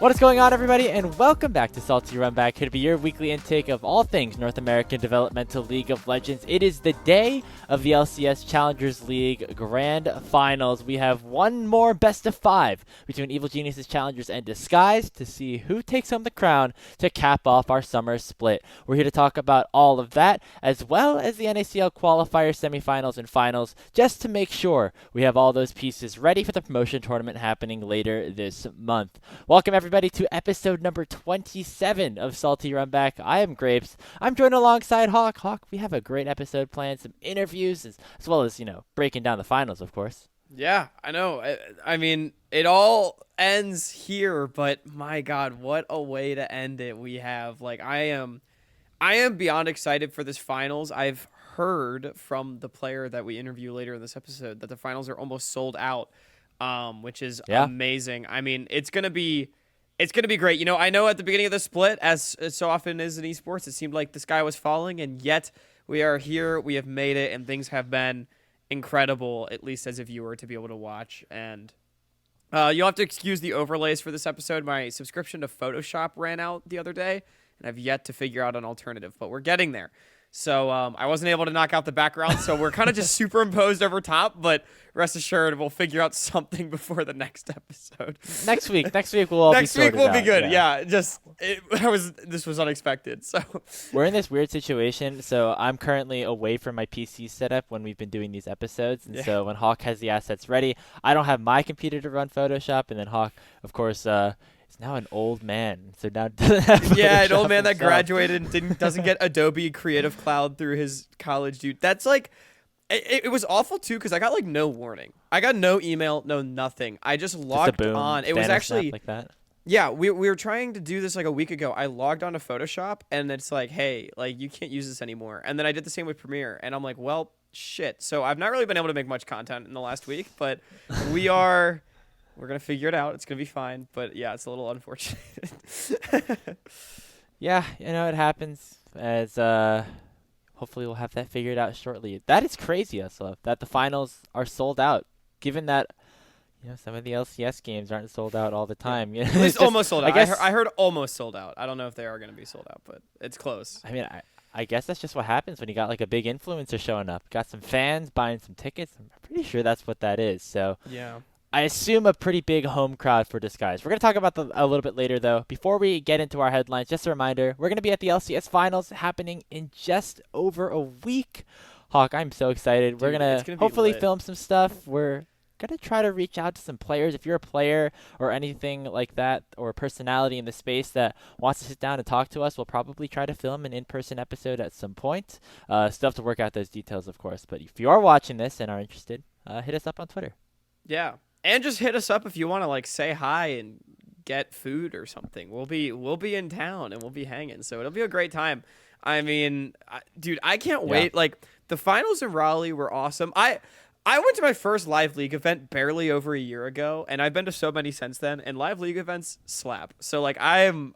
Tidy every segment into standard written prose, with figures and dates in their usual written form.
What is going on, everybody, and welcome back to Srtty Runback, here to be your weekly intake of all things North American Developmental League of Legends. It is the day of the LCS Challengers League Grand Finals. We have one more best of 5 between Evil Geniuses Challengers and Disguise to see who takes home the crown to cap off our summer split. We're here to talk about all of that, as well as the NACL Qualifiers, semifinals, and finals, just to make sure we have all those pieces ready for the promotion tournament happening later this month. Welcome, everybody, to episode number 27 of Srtty Runback. I am Grapes. I'm joined alongside Hawk. Hawk, we have a great episode planned, some interviews, as well as, breaking down the finals, of course. Yeah, I know. I mean, it all ends here, but my God, what a way to end it we have. I am beyond excited for this finals. I've heard from the player that we interview later in this episode that the finals are almost sold out, which is amazing. I mean, it's gonna be great. I know at the beginning of the split, as it so often is in esports, it seemed like the sky was falling, and yet we are here. We have made it, and things have been incredible, at least as a viewer, to be able to watch. And you'll have to excuse the overlays for this episode. My subscription to Photoshop ran out the other day, and I've yet to figure out an alternative, but we're getting there. So I wasn't able to knock out the background, so we're kind of just superimposed over top, but rest assured we'll figure out something before the next episode. Next week we'll all next be sorted week we'll out. be good. Yeah, this was unexpected. So we're in this weird situation. So I'm currently away from my PC setup when we've been doing these episodes, and so when Hawk has the assets ready, I don't have my computer to run Photoshop, and then Hawk, of course, is now an old man, so now doesn't have Photoshop an old man that himself. graduated and doesn't get Adobe Creative Cloud through his college, dude. That's it was awful too, because I got no warning. I got no email, no nothing. I just logged on. It was actually like that. Yeah, we were trying to do this a week ago. I logged on to Photoshop, and it's hey, you can't use this anymore. And then I did the same with Premiere, and I'm like, well, shit. So I've not really been able to make much content in the last week, but we're going to figure it out. It's going to be fine. But, yeah, it's a little unfortunate. Yeah, it happens. As hopefully we'll have that figured out shortly. That is crazy, Aslov, that the finals are sold out, given that some of the LCS games aren't sold out all the time. At least almost sold out. I heard almost sold out. I don't know if they are going to be sold out, but it's close. I mean, I guess that's just what happens when you got a big influencer showing up. Got some fans buying some tickets. I'm pretty sure that's what that is. So yeah. I assume a pretty big home crowd for Disguise. We're going to talk about a little bit later, though. Before we get into our headlines, just a reminder, we're going to be at the LCS Finals happening in just over a week. Hawk, I'm so excited. Dude, we're going to hopefully film some stuff. We're going to try to reach out to some players. If you're a player or anything like that, or a personality in the space that wants to sit down and talk to us, we'll probably try to film an in-person episode at some point. Still have to work out those details, of course. But if you are watching this and are interested, hit us up on Twitter. Yeah. And just hit us up if you want to say hi and get food or something. We'll be in town and we'll be hanging, so it'll be a great time. I mean, dude, I can't wait. The finals in Raleigh were awesome. I went to my first live league event barely over a year ago, and I've been to so many since then. And live league events slap. So I'm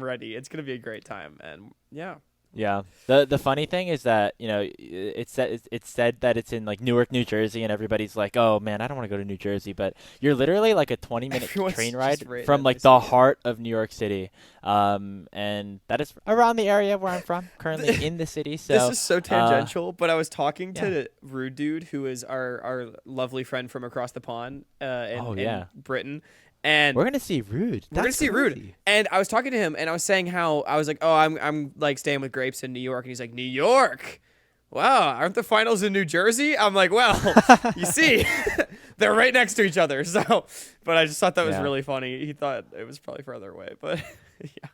ready. It's gonna be a great time, and yeah. Yeah. The funny thing is that, it's said that it's in Newark, New Jersey, and everybody's like, oh man, I don't want to go to New Jersey, but you're literally a 20-minute train ride from the heart of New York City. And that is around the area where I'm from, currently in the city. So this is so tangential, but I was talking to Rude Dude, who is our lovely friend from across the pond in Britain. And we're gonna see Rude. We're gonna see Rude. And I was talking to him, and I was saying how I was like, oh, I'm staying with Grapes in New York, and he's like, New York? Wow, aren't the finals in New Jersey? I'm like, well, you see, they're right next to each other. So, but I just thought that was really funny. He thought it was probably further away, but yeah.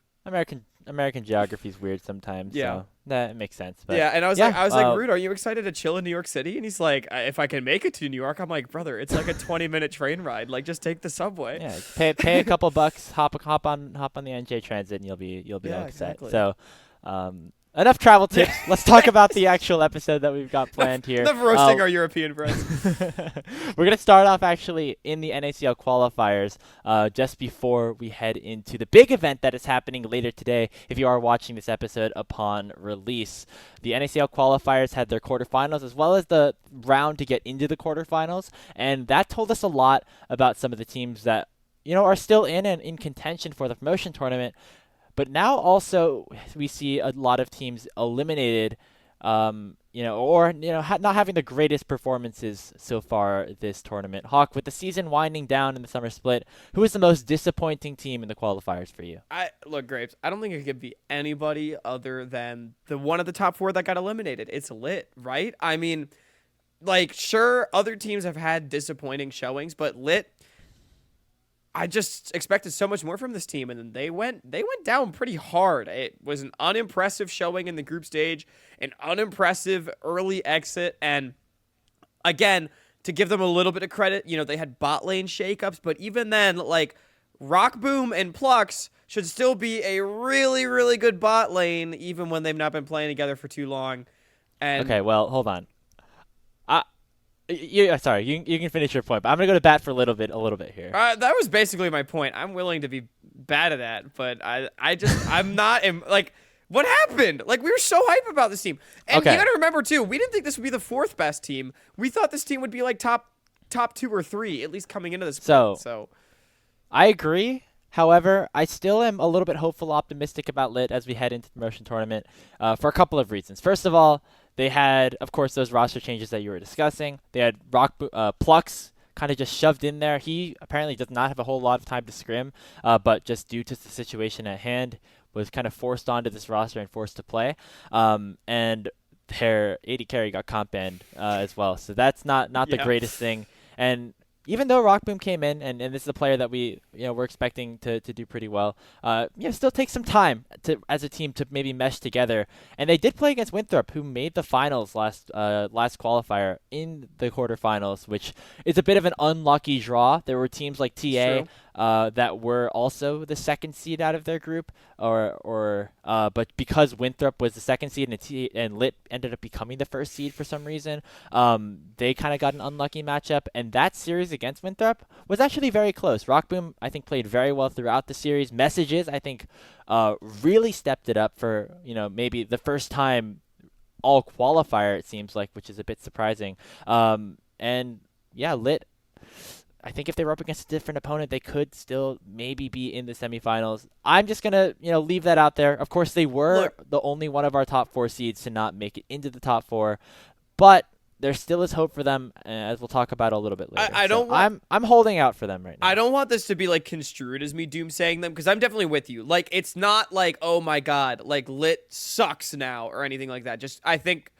American geography is weird sometimes. Yeah, so that makes sense. But yeah, and I was like, Rude, are you excited to chill in New York City? And he's like, if I can make it to New York. I'm like, brother, it's a 20-minute train ride. Just take the subway. Yeah, pay a couple bucks, hop on the NJ Transit, and you'll be all set. Exactly. So, enough travel tips. Let's talk about the actual episode that we've got planned here. Enough roasting our European friends. We're going to start off actually in the NACL qualifiers just before we head into the big event that is happening later today if you are watching this episode upon release. The NACL qualifiers had their quarterfinals as well as the round to get into the quarterfinals, and that told us a lot about some of the teams that are still in contention for the promotion tournament. But now also we see a lot of teams eliminated, or not having the greatest performances so far this tournament. Hawk, with the season winding down in the summer split, who is the most disappointing team in the qualifiers for you? I look, Grapes. I don't think it could be anybody other than the one of the top four that got eliminated. It's Lit, right? I mean, like, sure, other teams have had disappointing showings, but Lit, I just expected so much more from this team, and then they went down pretty hard. It was an unimpressive showing in the group stage, an unimpressive early exit, and again, to give them a little bit of credit, they had bot lane shakeups, but even then, like, Rock Boom and Plux should still be a really, really good bot lane, even when they've not been playing together for too long. And Okay, well, hold on. Sorry, you can finish your point, but I'm gonna go to bat for a little bit here. that was basically my point. I'm willing to be bad at that, but I'm not like. What happened? Like, we were so hype about this team. And Okay. You got to remember, too, we didn't think this would be the fourth best team. We thought this team would be, like, top 2 or 3, at least coming into this point. So I agree. However, I still am a little bit hopeful, optimistic about Lit as we head into the promotion tournament for a couple of reasons. First of all, they had, of course, those roster changes that you were discussing. They had Plux kind of just shoved in there. He apparently does not have a whole lot of time to scrim, but just due to the situation at hand, was kind of forced onto this roster and forced to play. And their 80 carry got comp banned as well. So that's not the greatest thing. And even though Rockboom came in, and this is a player that we're expecting to do pretty well, still takes some time as a team to maybe mesh together. And they did play against Winthrop, who made the finals last qualifier in the quarterfinals, which is a bit of an unlucky draw. There were teams like TA that were also the second seed out of their group, but because Winthrop was the second seed and Lit ended up becoming the first seed for some reason, they kind of got an unlucky matchup. And that series against Winthrop was actually very close. Rockboom, I think, played very well throughout the series. Messages, I think, really stepped it up for maybe the first time all qualifier, it seems like, which is a bit surprising. And yeah, Lit, I think if they were up against a different opponent, they could still maybe be in the semifinals. I'm just going to, leave that out there. Of course, they were the only one of our top 4 seeds to not make it into the top 4, but there still is hope for them, as we'll talk about a little bit later. I'm holding out for them right now. I don't want this to be like construed as me doomsaying them, because I'm definitely with you. Like, it's not like, oh my god, like Lit sucks now or anything like that. Just, I think,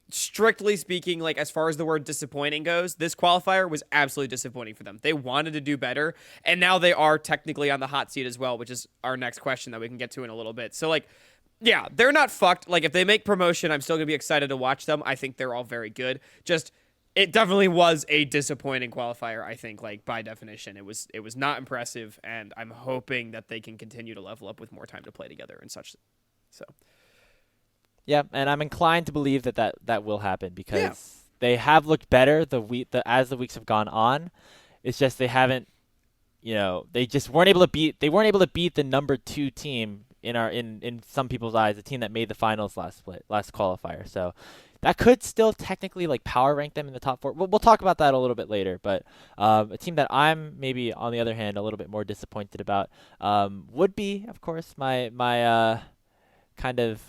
strictly speaking, like, as far as the word disappointing goes, this qualifier was absolutely disappointing for them. They wanted to do better, and now they are technically on the hot seat as well, which is our next question that we can get to in a little bit. So, like, yeah, they're not fucked. Like, if they make promotion, I'm still gonna be excited to watch them. I think they're all very good. Just, it definitely was a disappointing qualifier, I think, like, by definition. It was not impressive, and I'm hoping that they can continue to level up with more time to play together and such. So yeah, and I'm inclined to believe that will happen, because they have looked better as the weeks have gone on. It's just they haven't, they just weren't able to beat the number 2 team in some people's eyes, the team that made the finals last qualifier. So that could still technically, like, power rank them in the top 4. We'll talk about that a little bit later. But a team that I'm maybe, on the other hand, a little bit more disappointed about would be, of course, my kind of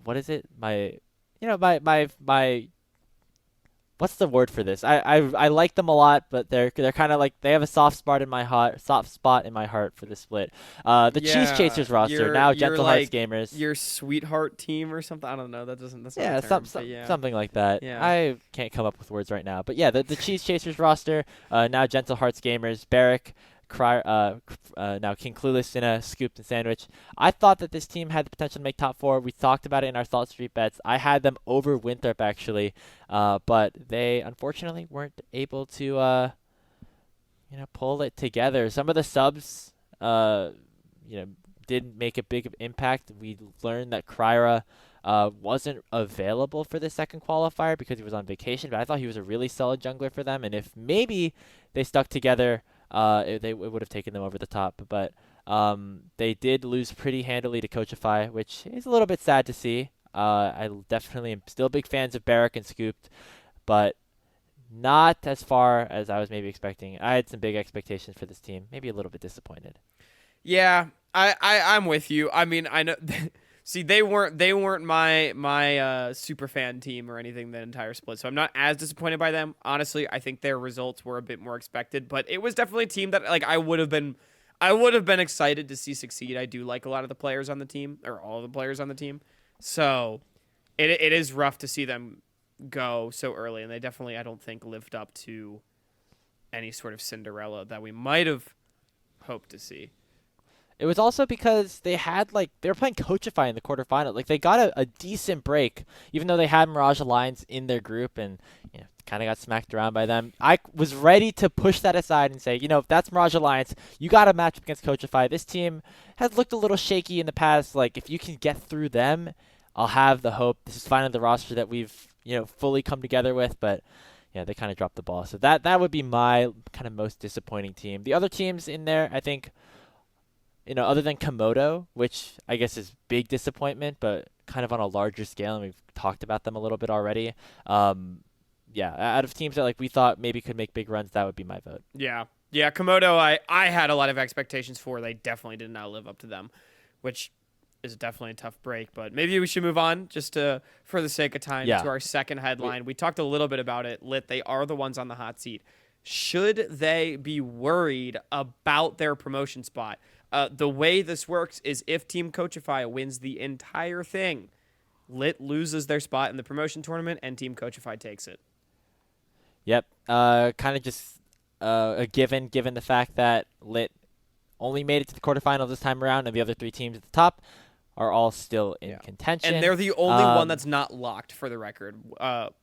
what is it? My what's the word for this? I like them a lot, but they're kind of like, they have a soft spot in my heart for the split. The Cheese Chasers roster, now Gentle Hearts Gamers. Your sweetheart team or something. I don't know. That's not a term, something like that. Yeah. I can't come up with words right now, but yeah, the Cheese Chasers roster, now Gentle Hearts Gamers, Barrick, now King Clueless in a scooped and sandwich. I thought that this team had the potential to make top 4. We talked about it in our Salt Street bets. I had them over Winthrop, actually, but they unfortunately weren't able to pull it together. Some of the subs didn't make a big impact. We learned that Kryra wasn't available for the second qualifier because he was on vacation, but I thought he was a really solid jungler for them, and if maybe they stuck together, it would have taken them over the top. But they did lose pretty handily to Coachify, which is a little bit sad to see. I definitely am still big fans of Barrack and Scooped, but not as far as I was maybe expecting. I had some big expectations for this team. Maybe a little bit disappointed. Yeah, I'm with you. I mean, I know. See, they weren't my super fan team or anything the entire split, so I'm not as disappointed by them. Honestly, I think their results were a bit more expected, but it was definitely a team that like I would have been excited to see succeed. I do like a lot of the players on the team, or all of the players on the team, so it is rough to see them go so early, and they definitely I don't think lived up to any sort of Cinderella that we might have hoped to see. It was also because they were playing Coachify in the quarterfinal. Like they got a decent break, even though they had Mirage Alliance in their group and kind of got smacked around by them. I was ready to push that aside and say, if that's Mirage Alliance, you got to match up against Coachify. This team has looked a little shaky in the past. Like if you can get through them, I'll have the hope. This is finally the roster that we've fully come together with, but. Yeah, they kind of dropped the ball. So that would be my kind of most disappointing team. The other teams in there, I think, other than Komodo, which I guess is big disappointment, but kind of on a larger scale, and we've talked about them a little bit already. Yeah, out of teams that like we thought maybe could make big runs, that would be my vote. Yeah. Yeah, Komodo, I had a lot of expectations for. They definitely did not live up to them, which is definitely a tough break. But maybe we should move on for the sake of time, to our second headline. We talked a little bit about it. Lit, they are the ones on the hot seat. Should they be worried about their promotion spot? The way this works is if Team Coachify wins the entire thing, Lit loses their spot in the promotion tournament, and Team Coachify takes it. Yep. Kind of just a given the fact that Lit only made it to the quarterfinals this time around, and the other three teams at the top are all still in contention. And they're the only one that's not locked, for the record.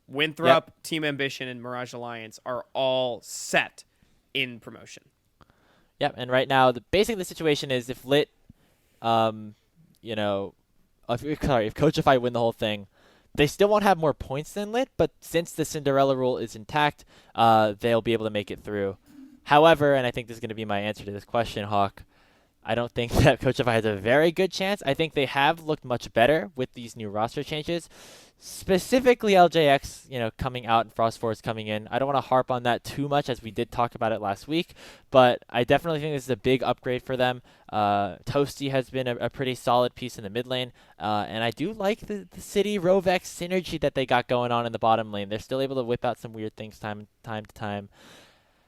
Winthrop, Team Ambition, and Mirage Alliance are all set in promotion. Yep, and right now, basically the situation is if Lit, if Coachify win the whole thing, they still won't have more points than Lit, but since the Cinderella rule is intact, they'll be able to make it through. However, and I think this is going to be my answer to this question, Hawk, I don't think that Coachify has a very good chance. I think they have looked much better with these new roster changes, specifically LJX, coming out and Frostforce coming in. I don't want to harp on that too much as we did talk about it last week, but I definitely think this is a big upgrade for them. Toasty has been a pretty solid piece in the mid lane, and I do like the City Rovex synergy that they got going on in the bottom lane. They're still able to whip out some weird things time to time.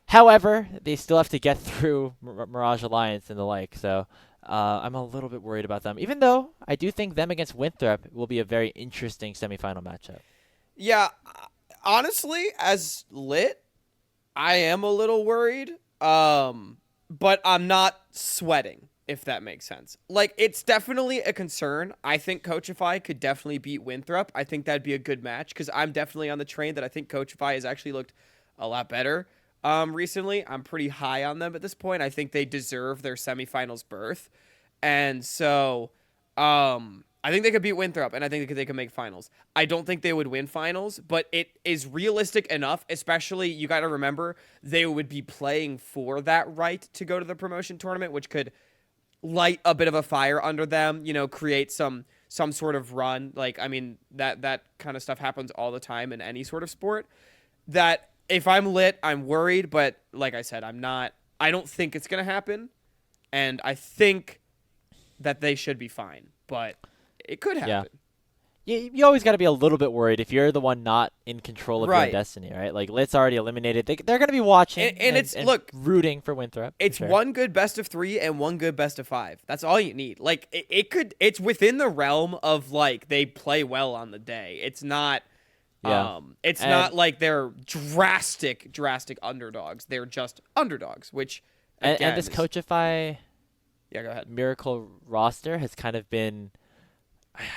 However, they still have to get through Mirage Alliance and the like, so I'm a little bit worried about them, even though I do think them against Winthrop will be a very interesting semifinal matchup. Yeah, honestly, as Lit, I am a little worried, but I'm not sweating, if that makes sense. Like, it's definitely a concern. I think Coachify could definitely beat Winthrop. I think that'd be a good match, because I'm definitely on the train that I think Coachify has actually looked a lot better. Recently, I'm pretty high on them at this point. I think they deserve their semifinals berth, and so I think they could beat Winthrop, and I think they could make finals. I don't think they would win finals, but it is realistic enough. Especially, you got to remember they would be playing for that right to go to the promotion tournament, which could light a bit of a fire under them. Create some sort of run. Like, I mean, that kind of stuff happens all the time in any sort of sport. That. If I'm Lit, I'm worried, but like I said, I'm not. I don't think it's going to happen, and I think that they should be fine, but it could happen. Yeah. You always got to be a little bit worried if you're the one not in control of your destiny, right? Like, Lit's already eliminated. They're going to be watching and rooting for Winthrop. It's one good best of 3 and one good best of 5. That's all you need. Like, it's within the realm of, like, they play well on the day. It's not... Yeah. It's not like they're drastic underdogs. They're just underdogs, which again, and this Coachify go ahead. Miracle roster has kind of been,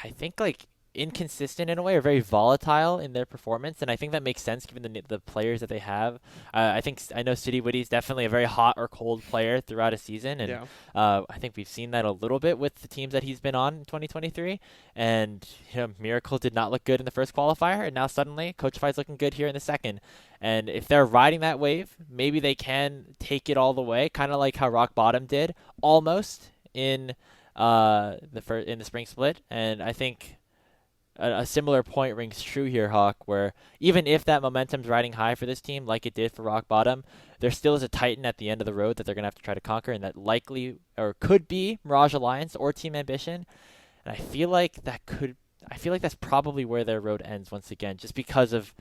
I think, like inconsistent in a way, or very volatile in their performance, and I think that makes sense given the players that they have. I know City Witty is definitely a very hot or cold player throughout a season, and I think we've seen that a little bit with the teams that he's been on in 2023. And Miracle did not look good in the first qualifier, and now suddenly Coachify's looking good here in the second. And if they're riding that wave, maybe they can take it all the way, kind of like how Rock Bottom did almost in the spring split. And I think a similar point rings true here, Hawk, where even if that momentum's riding high for this team, like it did for Rock Bottom, there still is a Titan at the end of the road that they're going to have to try to conquer, and that likely or could be Mirage Alliance or Team Ambition. And I feel like that's probably where their road ends once again, just because of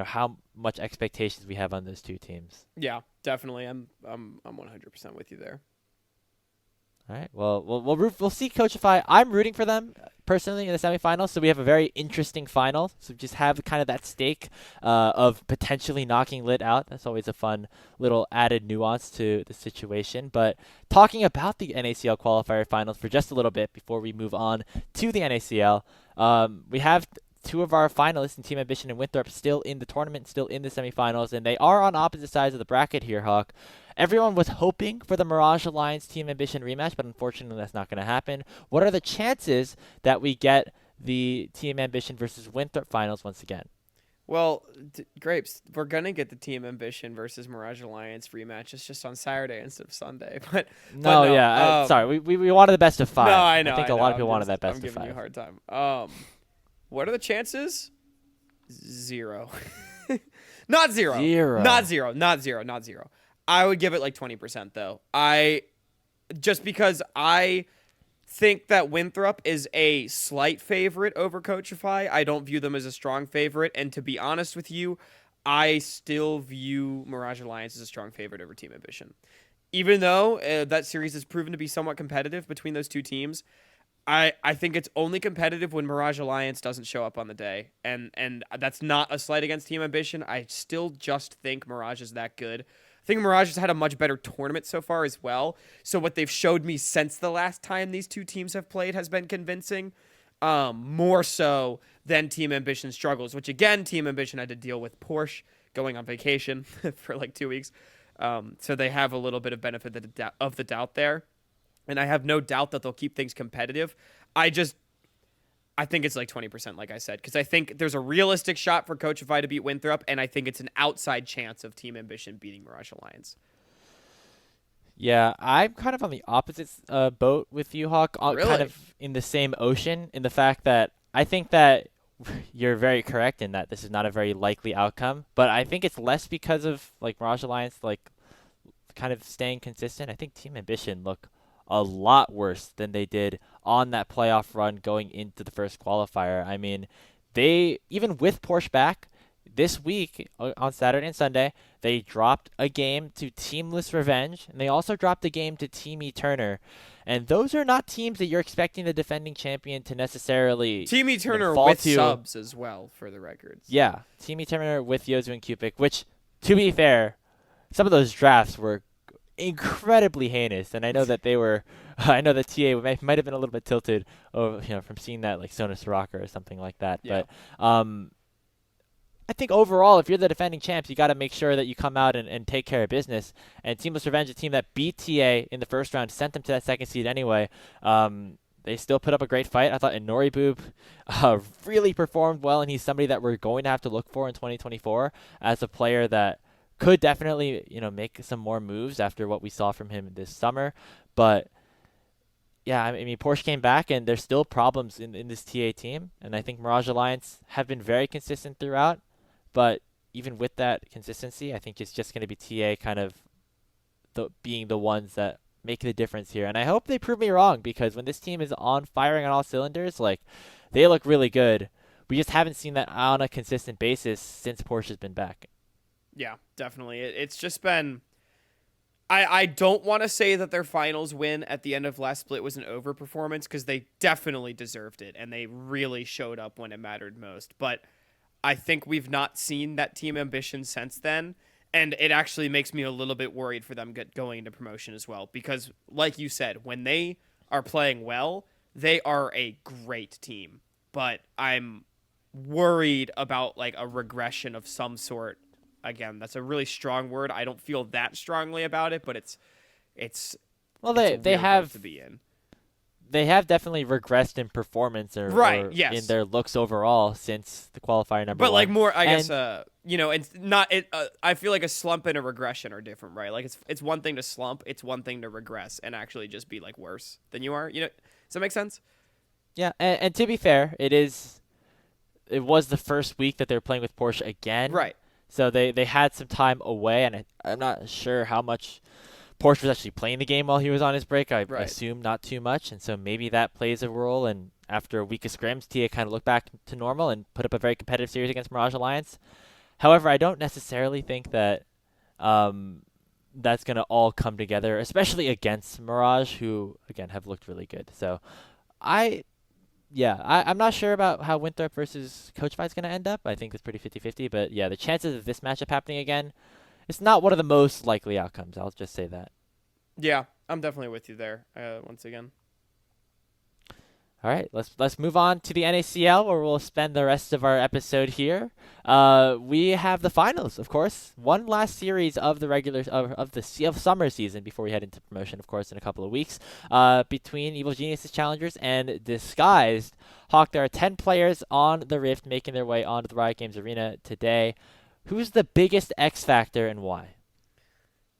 how much expectations we have on those two teams. Yeah, definitely. I'm 100% with you there. All right. Well, we'll see Coachify. I'm rooting for them personally in the semifinals, so we have a very interesting final. So just have kind of that stake of potentially knocking Lit out. That's always a fun little added nuance to the situation. But talking about the NACL qualifier finals for just a little bit before we move on to the NACL, we have two of our finalists in Team Ambition and Winthrop still in the tournament, still in the semifinals, and they are on opposite sides of the bracket here, Hawk. Everyone was hoping for the Mirage Alliance Team Ambition rematch, but unfortunately that's not going to happen. What are the chances that we get the Team Ambition versus Winthrop finals once again? Well, Grapes, we're going to get the Team Ambition versus Mirage Alliance rematch. It's just on Saturday instead of Sunday. Sorry. We wanted the best of 5. No, I know. I think a lot of people wanted that best of 5. I'm giving you a hard time. What are the chances? 0. Not 0. 0. Not 0. Not 0. Not 0. I would give it like 20% though. Just because I think that Winthrop is a slight favorite over Coachify. I don't view them as a strong favorite, and to be honest with you, I still view Mirage Alliance as a strong favorite over Team Ambition. Even though that series has proven to be somewhat competitive between those two teams, I think it's only competitive when Mirage Alliance doesn't show up on the day, and that's not a slight against Team Ambition. I still just think Mirage is that good. I think Mirage has had a much better tournament so far as well. So what they've showed me since the last time these two teams have played has been convincing, more so than Team Ambition struggles, which again, Team Ambition had to deal with Porsche going on vacation for like 2 weeks. So they have a little bit of benefit of the doubt there. And I have no doubt that they'll keep things competitive. I think it's like 20%, like I said, because I think there's a realistic shot for Coachify to beat Winthrop, and I think it's an outside chance of Team Ambition beating Mirage Alliance. Yeah, I'm kind of on the opposite boat with you, Hawk. Really? Kind of in the same ocean, in the fact that I think that you're very correct in that this is not a very likely outcome, but I think it's less because of like Mirage Alliance kind of staying consistent. I think Team Ambition look a lot worse than they did on that playoff run going into the first qualifier. I mean, they, even with Porsche back, this week on Saturday and Sunday, they dropped a game to Teamless Revenge, and they also dropped a game to Team Turner. And those are not teams that you're expecting the defending champion to necessarily Team Turner with subs as well, for the records. Yeah, Team Turner with Yozu and Cupid, which, to be fair, some of those drafts were incredibly heinous, and I know that I know that TA might have been a little bit tilted over, from seeing that like Sona Soraka or something like that. Yeah. But I think overall, if you're the defending champs, you got to make sure that you come out and take care of business. And Teamless Revenge, a team that beat TA in the first round, sent them to that second seed anyway. They still put up a great fight. I thought Inori Boob really performed well, and he's somebody that we're going to have to look for in 2024 as a player that could definitely, make some more moves after what we saw from him this summer. But, yeah, I mean, Porsche came back, and there's still problems in this TA team. And I think Mirage Alliance have been very consistent throughout. But even with that consistency, I think it's just going to be TA kind of being the ones that make the difference here. And I hope they prove me wrong, because when this team is firing on all cylinders, they look really good. We just haven't seen that on a consistent basis since Porsche's been back. Yeah, definitely. It's just been... I don't want to say that their finals win at the end of last split was an overperformance, because they definitely deserved it, and they really showed up when it mattered most. But I think we've not seen that Team Ambition since then, and it actually makes me a little bit worried for them going into promotion as well, because, like you said, when they are playing well, they are a great team. But I'm worried about a regression of some sort. Again, that's a really strong word. I don't feel that strongly about it, but it's they have to be in. They have definitely regressed in performance or in their looks overall since the qualifier number 1. But more, I guess, it's not it. I feel like a slump and a regression are different, right? It's one thing to slump, it's one thing to regress and actually just be, like, worse than you are. Does that make sense? Yeah, and to be fair, it is, I mean, Porsche came back. They beat TA in the first round. And I think that, it was the first week that they were playing with Porsche again. Right. So they had some time away, and I'm not sure how much Porsche was actually playing the game while he was on his break. I Right. assume not too much, and so maybe that plays a role. And after a week of scrims, Tia kind of looked back to normal and put up a very competitive series against Mirage Alliance. However, I don't necessarily think that that's going to all come together, especially against Mirage, who, again, have looked really good. So I'm not sure about how Winthrop versus Coach Fight is going to end up. I think it's pretty 50-50. But, yeah, the chances of this matchup happening again, it's not one of the most likely outcomes. I'll just say that. Yeah, I'm definitely with you there. Once again. All right, let's move on to the NACL, where we'll spend the rest of our episode here. We have the finals, of course. One last series of the of the summer season before we head into promotion, of course, in a couple of weeks. Between Evil Geniuses Challengers and Disguised. Hawk, there are 10 players on the Rift making their way onto the Riot Games Arena today. Who's the biggest X factor and why?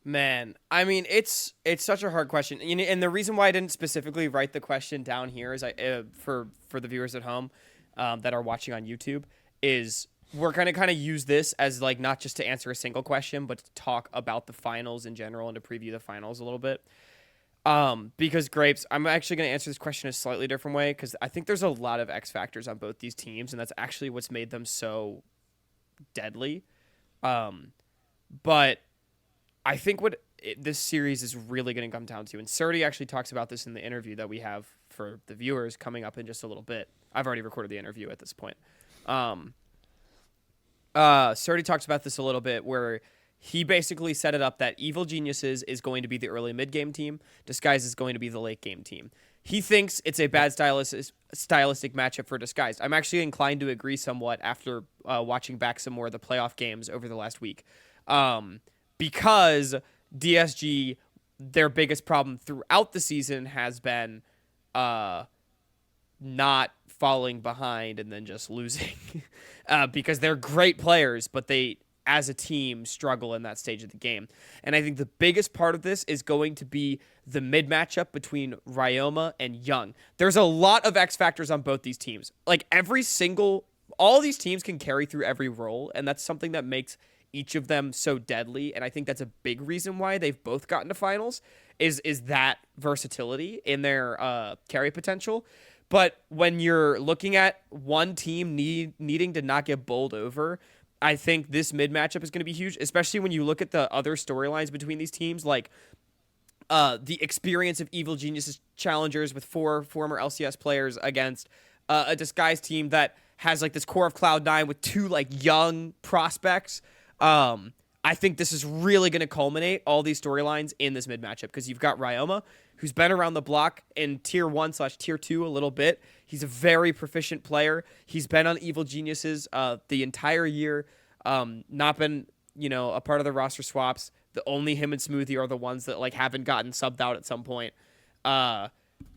Man, I mean, it's such a hard question, and the reason why I didn't specifically write the question down here is for the viewers at home that are watching on YouTube is we're gonna kind of use this as like not just to answer a single question, but to talk about the finals in general and to preview the finals a little bit. Because Grapes, I'm actually gonna answer this question a slightly different way because I think there's a lot of X factors on both these teams, and that's actually what's made them so deadly. But I think this series is really going to come down to, and Srtty actually talks about this in the interview that we have for the viewers coming up in just a little bit. I've already recorded the interview at this point. Srtty talks about this a little bit where he basically set it up that Evil Geniuses is going to be the early mid-game team, Disguise is going to be the late-game team. He thinks it's a bad stylistic matchup for Disguised. I'm actually inclined to agree somewhat after watching back some more of the playoff games over the last week. Because DSG, their biggest problem throughout the season has been not falling behind and then just losing. Because they're great players, but they, as a team, struggle in that stage of the game. And I think the biggest part of this is going to be the mid matchup between Ryoma and Young. There's a lot of X factors on both these teams. Like all these teams can carry through every role, and that's something that makes each of them so deadly, and I think that's a big reason why they've both gotten to finals is that versatility in their carry potential. But when you're looking at one team needing to not get bowled over, I think this mid matchup is going to be huge, especially when you look at the other storylines between these teams, like the experience of Evil Geniuses Challengers with 4 former LCS players against a Disguised team that has like this core of Cloud9 with 2 like young prospects. I think this is really going to culminate all these storylines in this mid matchup because you've got Ryoma, who's been around the block in tier 1/tier 2 a little bit. He's a very proficient player. He's been on Evil Geniuses the entire year, not been a part of the roster swaps. The only him and Smoothie are the ones that like haven't gotten subbed out at some point.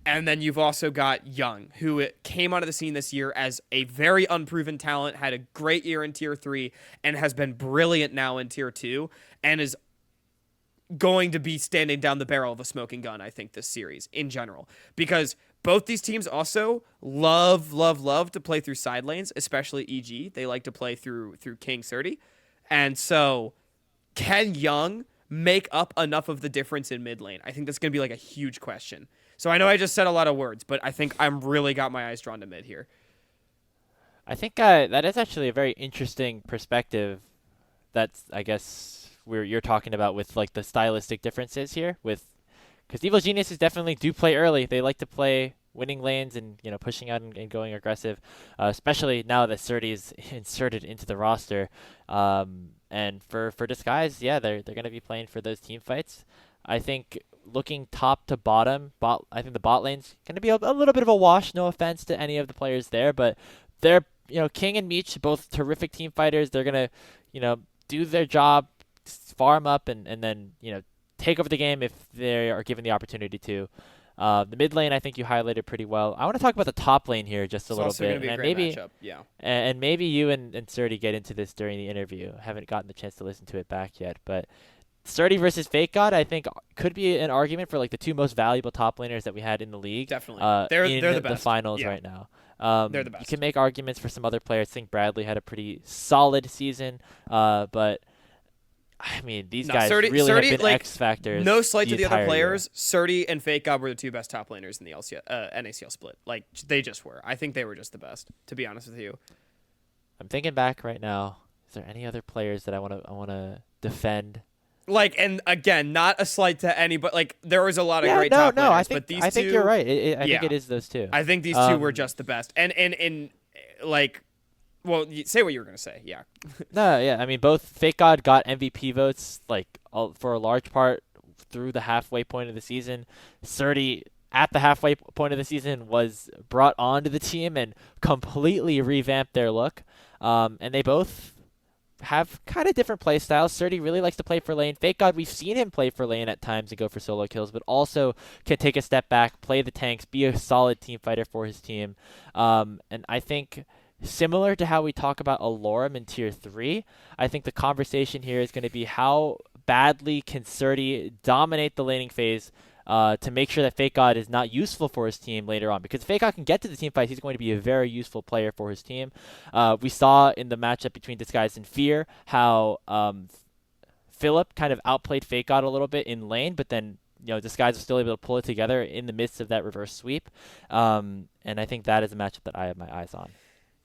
And then you've also got Young, who came onto the scene this year as a very unproven talent, had a great year in Tier 3, and has been brilliant now in Tier 2, and is going to be standing down the barrel of a smoking gun, I think, this series in general. Because both these teams also love to play through side lanes, especially EG. They like to play through King Srtty. And so can Young make up enough of the difference in mid lane? I think that's going to be like a huge question. So I know I just said a lot of words, but I think I'm really got my eyes drawn to mid here. I think that is actually a very interesting perspective. That's, I guess, you're talking about with like the stylistic differences here, because Evil Geniuses definitely do play early. They like to play winning lanes and pushing out and going aggressive, especially now that Srtty is inserted into the roster. And for Disguise, yeah, they're going to be playing for those team fights. I think looking top to bottom, I think the bot lane's going to be a little bit of a wash. No offense to any of the players there, but they're King and Meech, both terrific team fighters. They're going to do their job, farm up, and then take over the game if they are given the opportunity to. The mid lane, I think you highlighted pretty well. I want to talk about the top lane here just a little bit. It's also going to be a great matchup. Yeah. And maybe you and Srtty get into this during the interview. I haven't gotten the chance to listen to it back yet, but Srtty versus Fake God, I think, could be an argument for like the 2 most valuable top laners that we had in the league. Definitely. They're the best. The finals right now. They're the You best. can make arguments for some other players. I think Bradley had a pretty solid season, but I mean, these No, guys really have Srtty, been like, X factors no slight the to the other entire year. players. Srtty and Fake God were the two best top laners in the NACL split. Like, they just were. I think they were just the best, to be honest with you. I'm thinking back right now. Is there any other players that I wanna defend? Like, and again, not a slight to any, but like, there was a lot of Yeah, great top no. I laners, think but these I think you're two, right. I think yeah, it is those two. I think these two were just the best. And like, well, say what you were gonna say. Yeah, No, yeah. I mean, both Fake God got MVP votes for a large part through the halfway point of the season. Srtty at the halfway point of the season was brought onto the team and completely revamped their look. And they both have kind of different play styles. Srtty really likes to play for lane. Fake God, we've seen him play for lane at times and go for solo kills, but also can take a step back, play the tanks, be a solid team fighter for his team. And I think similar to how we talk about Alorum in Tier 3, I think the conversation here is going to be how badly can Srtty dominate the laning phase to make sure that Fake God is not useful for his team later on. Because if Fake God can get to the team fight, he's going to be a very useful player for his team. We saw in the matchup between Disguise and Fear how Philip kind of outplayed Fake God a little bit in lane, but then Disguise was still able to pull it together in the midst of that reverse sweep. And I think that is a matchup that I have my eyes on.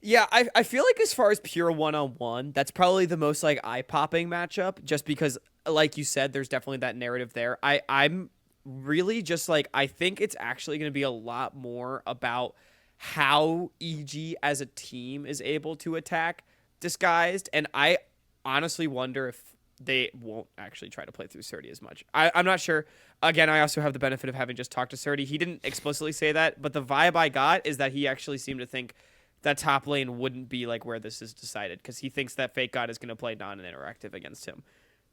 yeah. I feel like as far as pure one-on-one, that's probably the most like eye-popping matchup, just because, like you said, there's definitely that narrative there. I'm really just like, I think it's actually going to be a lot more about how EG as a team is able to attack Disguised, and I honestly wonder if they won't actually try to play through Srtty as much. I'm not sure. Again, I also have the benefit of having just talked to Srtty. He didn't explicitly say that, but the vibe I got is that he actually seemed to think that top lane wouldn't be like where this is decided, because he thinks that Fake God is going to play non-interactive against him.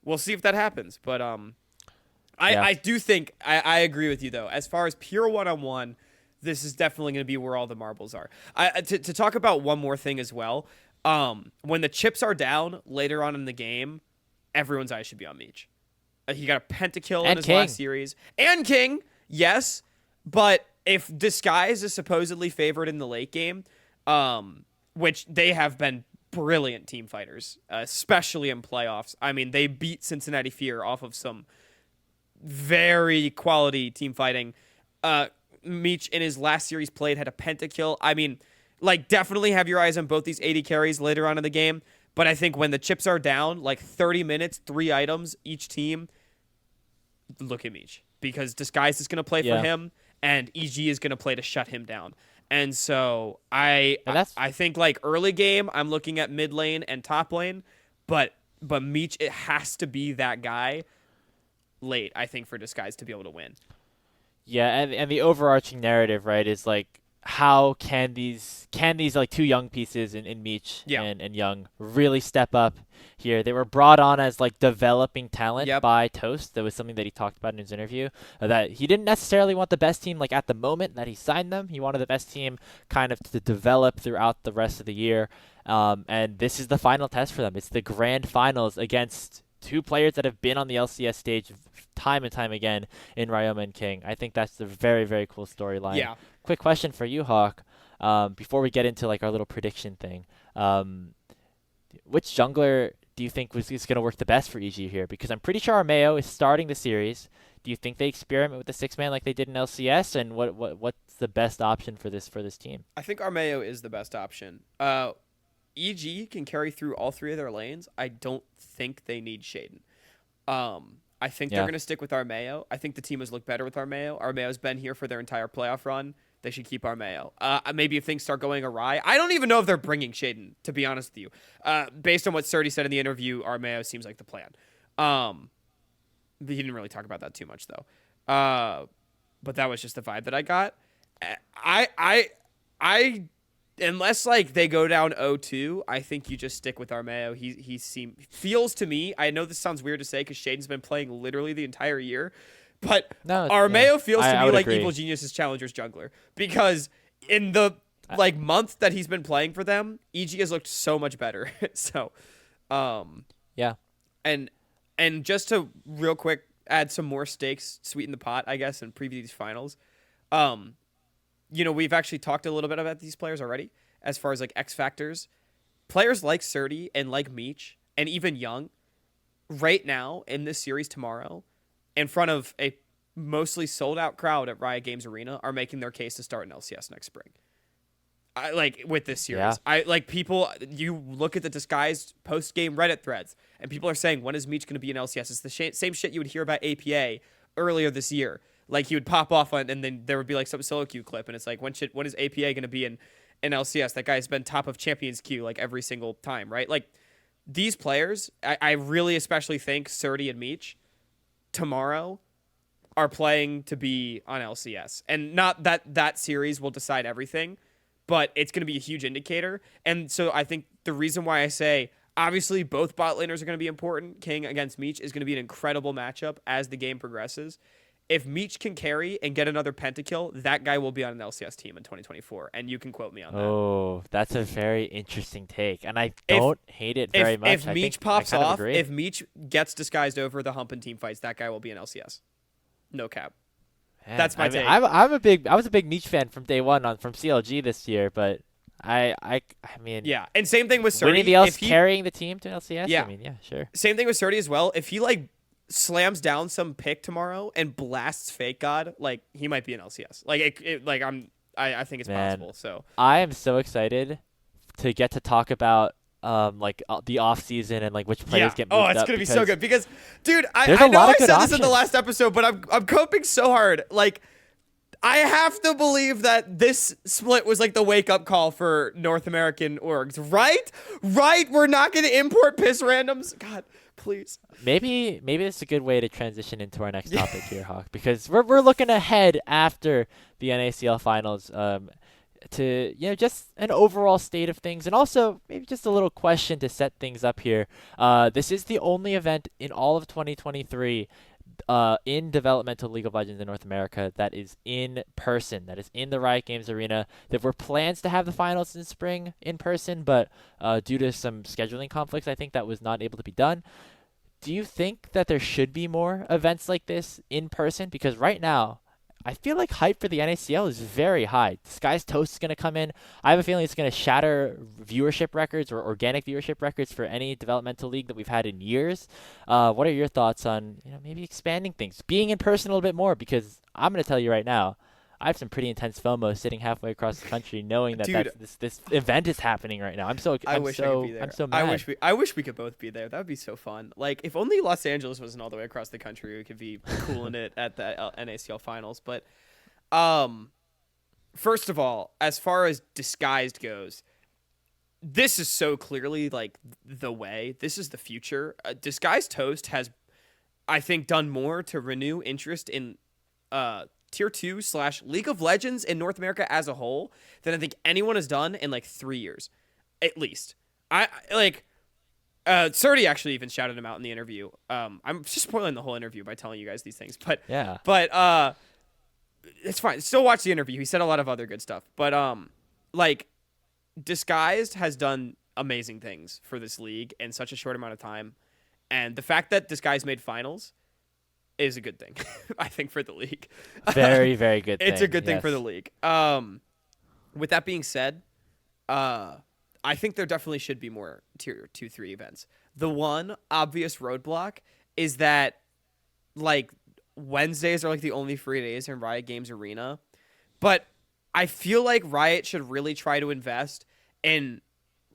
We'll see if that happens, but Yeah. I do think I agree with you though. As far as pure one-on-one, this is definitely going to be where all the marbles are. To talk about one more thing as well. When the chips are down later on in the game, everyone's eyes should be on Meech. He got a pentakill in his last series, and King, yes, but if Disguise is supposedly favored in the late game, which they have been brilliant team fighters, especially in playoffs. I mean, they beat Cincinnati Fear off of some very quality team fighting. Meech in his last series played had a pentakill. I mean, like, definitely have your eyes on both these 80 carries later on in the game. But I think when the chips are down, like 30 minutes, 3 items each team, look at Meech, because Disguise is going to play for him, and EG is going to play to shut him down. And so I think like early game, I'm looking at mid lane and top lane, but Meech, it has to be that guy late, I think, for Disguise to be able to win. Yeah, and the overarching narrative, right, is like how can these like two young pieces in Meech and Young really step up here? They were brought on as like developing talent by Toast. That was something that he talked about in his interview. That he didn't necessarily want the best team like at the moment that he signed them. He wanted the best team kind of to develop throughout the rest of the year. And this is the final test for them. It's the grand finals against two players that have been on the LCS stage time and time again in Ryoma and King. I think that's a very, very cool storyline. Yeah. Quick question for you, Hawk. Before we get into like our little prediction thing, which jungler do you think is going to work the best for EG here? Because I'm pretty sure Armeo is starting the series. Do you think they experiment with the 6-man like they did in LCS? And what's the best option for this team? I think Armeo is the best option. EG can carry through all 3 of their lanes. I don't think they need Shaden. I think they're going to stick with Armeo. I think the team has looked better with Armeo. Armeo's been here for their entire playoff run. They should keep Armeo. Maybe if things start going awry, I don't even know if they're bringing Shaden, to be honest with you. Based on what Srtty said in the interview, Armeo seems like the plan. He didn't really talk about that too much, though. But that was just the vibe that I got. I unless like they go down 0-2, I think you just stick with Armeo. He feels to me. I know this sounds weird to say because Shaden's been playing literally the entire year, but Armeo feels to me like agree. Evil Genius's Challengers jungler, because in the like month that he's been playing for them, EG has looked so much better. So, yeah, and just to real quick add some more stakes, sweeten the pot, I guess, and preview these finals. we've actually talked a little bit about these players already as far as like X factors. Players like Srtty and like Meech and even Young right now in this series tomorrow in front of a mostly sold out crowd at Riot Games Arena are making their case to start in LCS next spring. With this series, people. You look at the disguised post game Reddit threads, and people are saying, "When is Meech going to be in LCS?" It's the same shit you would hear about APA earlier this year. Like he would pop off on, and then there would be like some solo queue clip, and it's like, when is APA going to be in LCS? That guy's been top of Champions queue like every single time, right? Like these players, I really especially think Srtty and Meech tomorrow are playing to be on LCS, and not that series will decide everything. But it's going to be a huge indicator. And so I think the reason why I say, obviously, both bot laners are going to be important. King against Meech is going to be an incredible matchup as the game progresses. If Meech can carry and get another pentakill, that guy will be on an LCS team in 2024. And you can quote me on that. Oh, that's a very interesting take. And I don't hate it very much. If Meech pops off, if Meech gets disguised over the hump in team fights, that guy will be an LCS. No cap. Man, that's my take. I was a big Meech fan from day one from CLG this year, but I mean, yeah, and same thing with Srtty. Anybody else carrying the team to LCS? Yeah, I mean, yeah, sure. Same thing with Srtty as well. If he like slams down some pick tomorrow and blasts Fake God, like he might be an LCS. I think it's possible. So I am so excited to get to talk about the off season and like which players get moved up. Oh, it's gonna be so good because, dude, I know I said this in the last episode, but I'm coping so hard. Like, I have to believe that this split was like the wake up call for North American orgs, right? Right? We're not gonna import piss randoms. God, please. Maybe it's a good way to transition into our next topic here, Hawk, because we're looking ahead after the NACL Finals. To just an overall state of things, and also maybe just a little question to set things up here. This is the only event in all of 2023 in developmental League of Legends in North America that is in person, that is in the Riot Games Arena. There were plans to have the finals in spring in person, but due to some scheduling conflicts, I think that was not able to be done. Do you think that there should be more events like this in person? Because right now, I feel like hype for the NACL is very high. Sky's Toast is going to come in. I have a feeling it's going to shatter viewership records or organic viewership records for any developmental league that we've had in years. What are your thoughts on maybe expanding things, being in person a little bit more? Because I'm going to tell you right now, I have some pretty intense FOMO sitting halfway across the country, knowing that this event is happening right now. I wish I could be there. I'm so mad. I wish we could both be there. That would be so fun. Like if only Los Angeles wasn't all the way across the country, we could be cooling it at the NACL Finals. But, first of all, as far as Disguised goes, this is so clearly like the way. This is the future. Disguised Toast has, I think, done more to renew interest in Tier 2 / League of Legends in North America as a whole than I think anyone has done in like 3 years, at least. Srtty actually even shouted him out in the interview. I'm just spoiling the whole interview by telling you guys these things, but it's fine. Still watch the interview. He said a lot of other good stuff, but Disguised has done amazing things for this league in such a short amount of time, and the fact that Disguised made finals is a good thing, I think, for the league. Very, very good thing. It's a good thing for the league. With that being said, I think there definitely should be more Tier 2, 3 events. The one obvious roadblock is that, like, Wednesdays are, like, the only free days in Riot Games Arena. But I feel like Riot should really try to invest in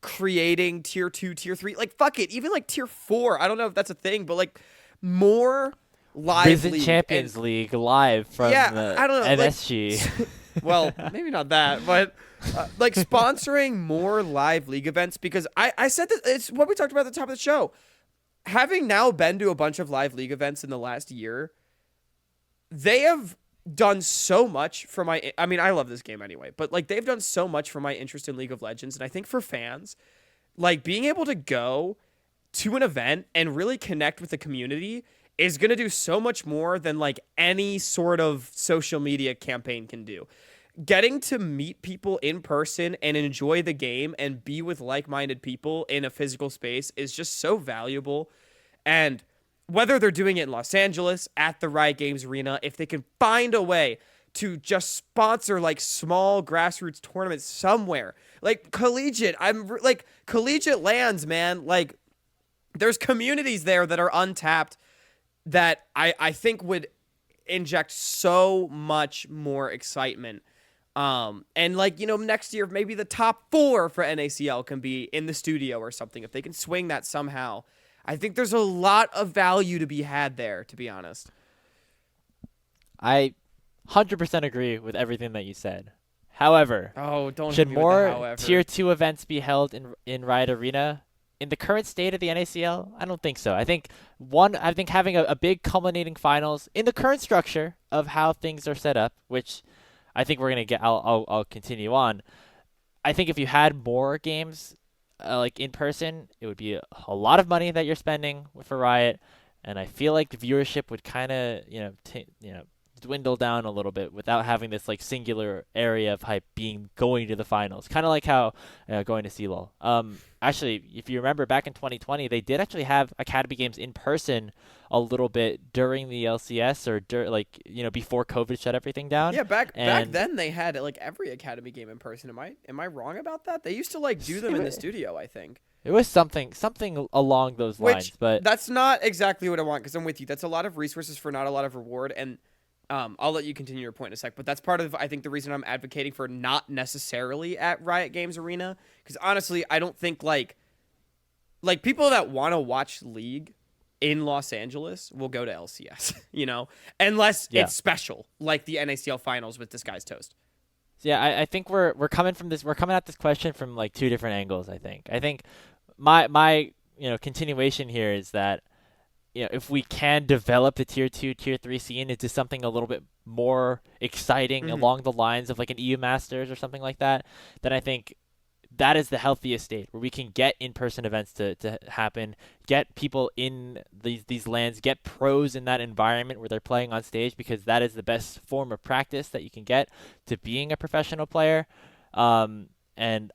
creating Tier 2, Tier 3. Like, fuck it. Even, like, Tier 4. I don't know if that's a thing, but, like, more live Risen Champions League live from I don't know, MSG. Like, well, maybe not that, but like sponsoring more live league events, because I said that it's what we talked about at the top of the show. Having now been to a bunch of live league events in the last year, they have done so much for my. I mean, I love this game anyway, but like they've done so much for my interest in League of Legends, and I think for fans, like being able to go to an event and really connect with the community is going to do so much more than like any sort of social media campaign can do. Getting to meet people in person and enjoy the game and be with like-minded people in a physical space is just so valuable. And whether they're doing it in Los Angeles at the Riot Games Arena, if they can find a way to just sponsor like small grassroots tournaments somewhere. Like collegiate, like collegiate lands, man. Like there's communities there that are untapped that I think would inject so much more excitement. And like, next year, maybe the top 4 for NACL can be in the studio or something. If they can swing that somehow, I think there's a lot of value to be had there, to be honest. I 100% agree with everything that you said. However, don't should hit me with the more however. Tier 2 events be held in Riot Arena? In the current state of the NACL, I don't think so. I think having a big culminating finals in the current structure of how things are set up, which I think we're gonna get. I'll continue on. I think if you had more games like in person, it would be a lot of money that you're spending for Riot, and I feel like the viewership would kind of dwindle down a little bit without having this like singular area of hype going to the finals. Kind of like how going to CLOL. Actually, if you remember back in 2020, they did actually have Academy games in person a little bit during the LCS or before COVID shut everything down. Yeah, back then they had like every Academy game in person. Am I wrong about that? They used to like do them in the studio, I think. It was something along those lines, but that's not exactly what I want because I'm with you. That's a lot of resources for not a lot of reward, and I'll let you continue your point in a sec, but that's part of, I think, the reason I'm advocating for not necessarily at Riot Games Arena, because honestly, I don't think, like people that want to watch League in Los Angeles will go to LCS, unless it's special, like the NACL Finals with Disguised Toast. Yeah, I think we're coming at this question from, like, 2 different angles, I think. I think my continuation here is that, if we can develop the tier 2, tier 3 scene into something a little bit more exciting along the lines of like an EU Masters or something like that, then I think that is the healthiest state where we can get in-person events to happen, get people in these lands, get pros in that environment where they're playing on stage, because that is the best form of practice that you can get to being a professional player. And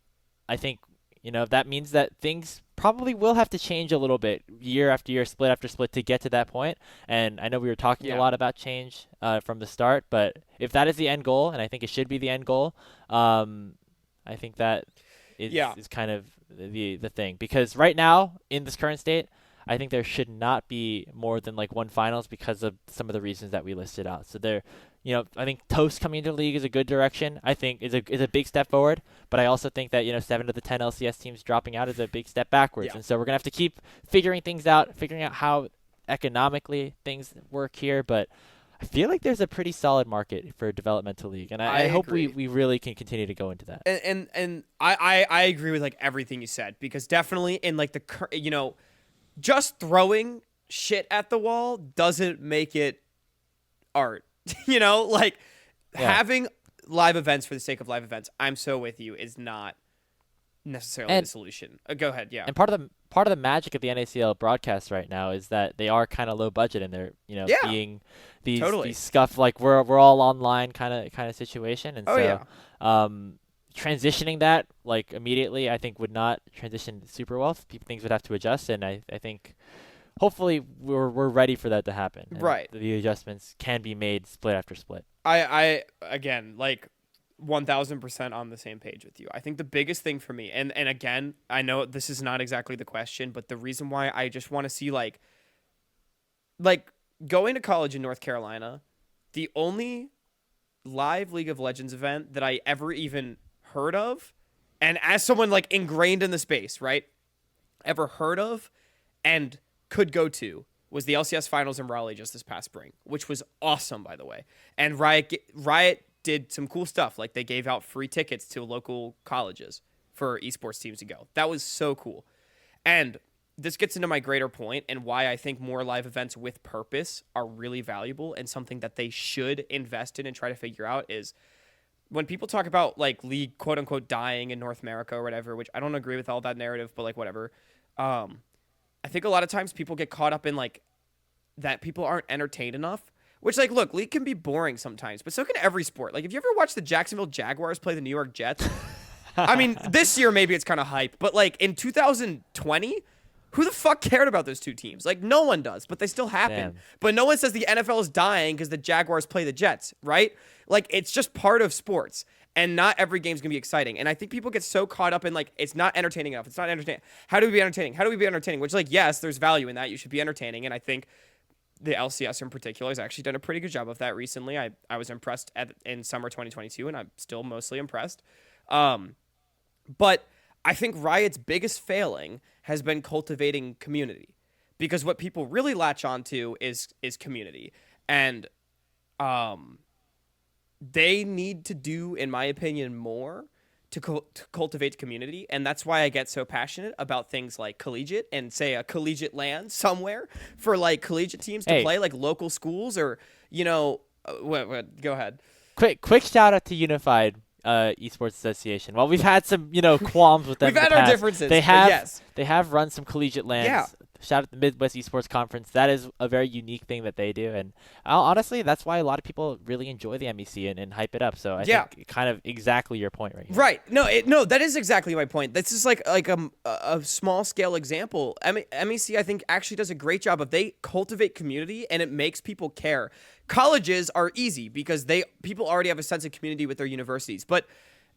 I think, that means that things probably will have to change a little bit year after year, split after split to get to that point. And I know we were talking a lot about change from the start, but if that is the end goal, and I think it should be the end goal, I think that is kind of the thing. Because right now, in this current state, I think there should not be more than like 1 finals because of some of the reasons that we listed out. So I think Toast coming into the league is a good direction. I think is a big step forward, but I also think that 7 of the 10 LCS teams dropping out is a big step backwards. And so we're gonna have to keep figuring out how economically things work here. But I feel like there's a pretty solid market for a developmental league, and I hope we really can continue to go into that. And I agree with like everything you said, because definitely in like the just throwing shit at the wall doesn't make it art. Having live events for the sake of live events, I'm so with you, is not necessarily the solution. Go ahead, yeah. And part of the magic of the NACL broadcasts right now is that they are kind of low budget, and they're being these scuffed, like we're all online kind of situation, and transitioning that like immediately, I think would not transition super well. Things would have to adjust, and I think hopefully we're ready for that to happen. Right. The adjustments can be made split after split. I again, like 1000% on the same page with you. I think the biggest thing for me, and again, I know this is not exactly the question, but the reason why I just want to see like going to college in North Carolina, the only live League of Legends event that I ever even heard of, and as someone like ingrained in the space, right, ever heard of and could go to, was the LCS Finals in Raleigh just this past spring, which was awesome, by the way. And Riot did some cool stuff, like they gave out free tickets to local colleges for esports teams to go. That was so cool. And this gets into my greater point and why I think more live events with purpose are really valuable, and something that they should invest in and try to figure out is, when people talk about like League quote unquote dying in North America or whatever, which I don't agree with all that narrative, but like whatever. I think a lot of times people get caught up in like that people aren't entertained enough, which like, look, League can be boring sometimes, but so can every sport. Like, if you ever watched the Jacksonville Jaguars play the New York Jets, I mean, this year maybe it's kind of hype, but like in 2020, Who the fuck cared about those two teams? Like, no one does, but they still happen. Damn. But no one says the NFL is dying because the Jaguars play the Jets, right? Like, it's just part of sports. And not every game's going to be exciting. And I think people get so caught up in, like, it's not entertaining enough. It's not entertaining. How do we be entertaining? How do we be entertaining? Which, like, yes, there's value in that. You should be entertaining. And I think the LCS in particular has actually done a pretty good job of that recently. I was impressed in summer 2022, and I'm still mostly impressed. But I think Riot's biggest failing has been cultivating community, because what people really latch onto is community, and they need to do, in my opinion, more to cultivate community. And that's why I get so passionate about things like collegiate and, say, a collegiate land somewhere for, like, collegiate teams to play, like local schools, or, you know, go ahead. Quick shout out to Unified Esports Association. Well, we've had some, qualms with them. We've had our differences. They have, yes. They have run some collegiate lands. Yeah. Shout out to the Midwest Esports Conference. That is a very unique thing that they do, and honestly, that's why a lot of people really enjoy the MEC and hype it up. So I think kind of exactly your point right here. Right. No, that is exactly my point. This is like a small scale example. MEC, I think, actually does a great job of, they cultivate community and it makes people care. Colleges are easy because people already have a sense of community with their universities. But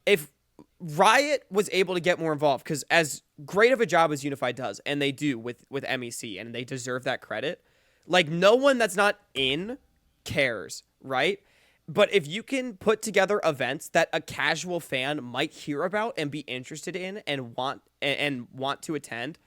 if Riot was able to get more involved, because as great of a job as Unified does, and they do with MEC, and they deserve that credit, like, no one that's not in cares, right? But if you can put together events that a casual fan might hear about and be interested in and want to attend,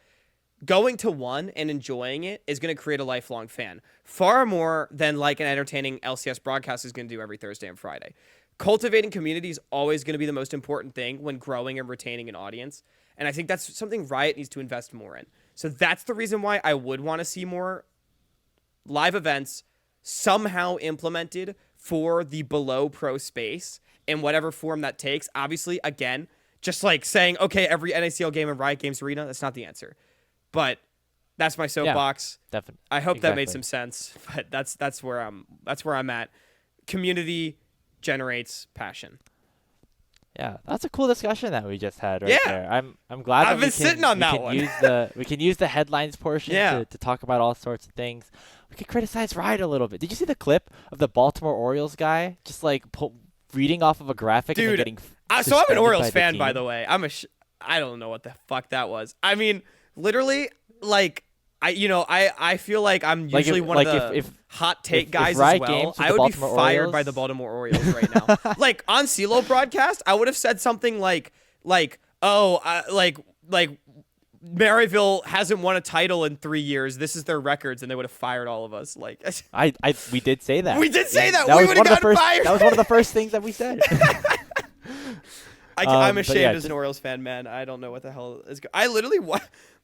going to one and enjoying it is going to create a lifelong fan, far more than like an entertaining LCS broadcast is going to do every Thursday and Friday. Cultivating community is always going to be the most important thing when growing and retaining an audience. And I think that's something Riot needs to invest more in. So that's the reason why I would want to see more live events somehow implemented for the below pro space in whatever form that takes. Obviously, again, just like saying, okay, every NACL game in Riot Games Arena, that's not the answer. But that's my soapbox. Yeah, definitely. I hope that made some sense. But that's where I'm at. Community generates passion. Yeah, that's a cool discussion that we just had right there. I'm glad I've been sitting on that one. We can use the headlines portion to talk about all sorts of things. We could criticize Riot a little bit. Did you see the clip of the Baltimore Orioles guy just like reading off of a graphic? Dude, and getting so I'm an Orioles fan, by the way. I don't know what the fuck that was. I mean, literally, like, I feel like I'm usually one of the hot take guys as well. I would be fired by the Baltimore Orioles right now. Like, on CeeLo broadcast, I would have said something like Maryville hasn't won a title in 3 years. This is their records, and they would have fired all of us. Like, we did say that. We did say that. We would have gotten fired. That was one of the first things that we said. I'm ashamed as an Orioles fan, man. I don't know what the hell is. I literally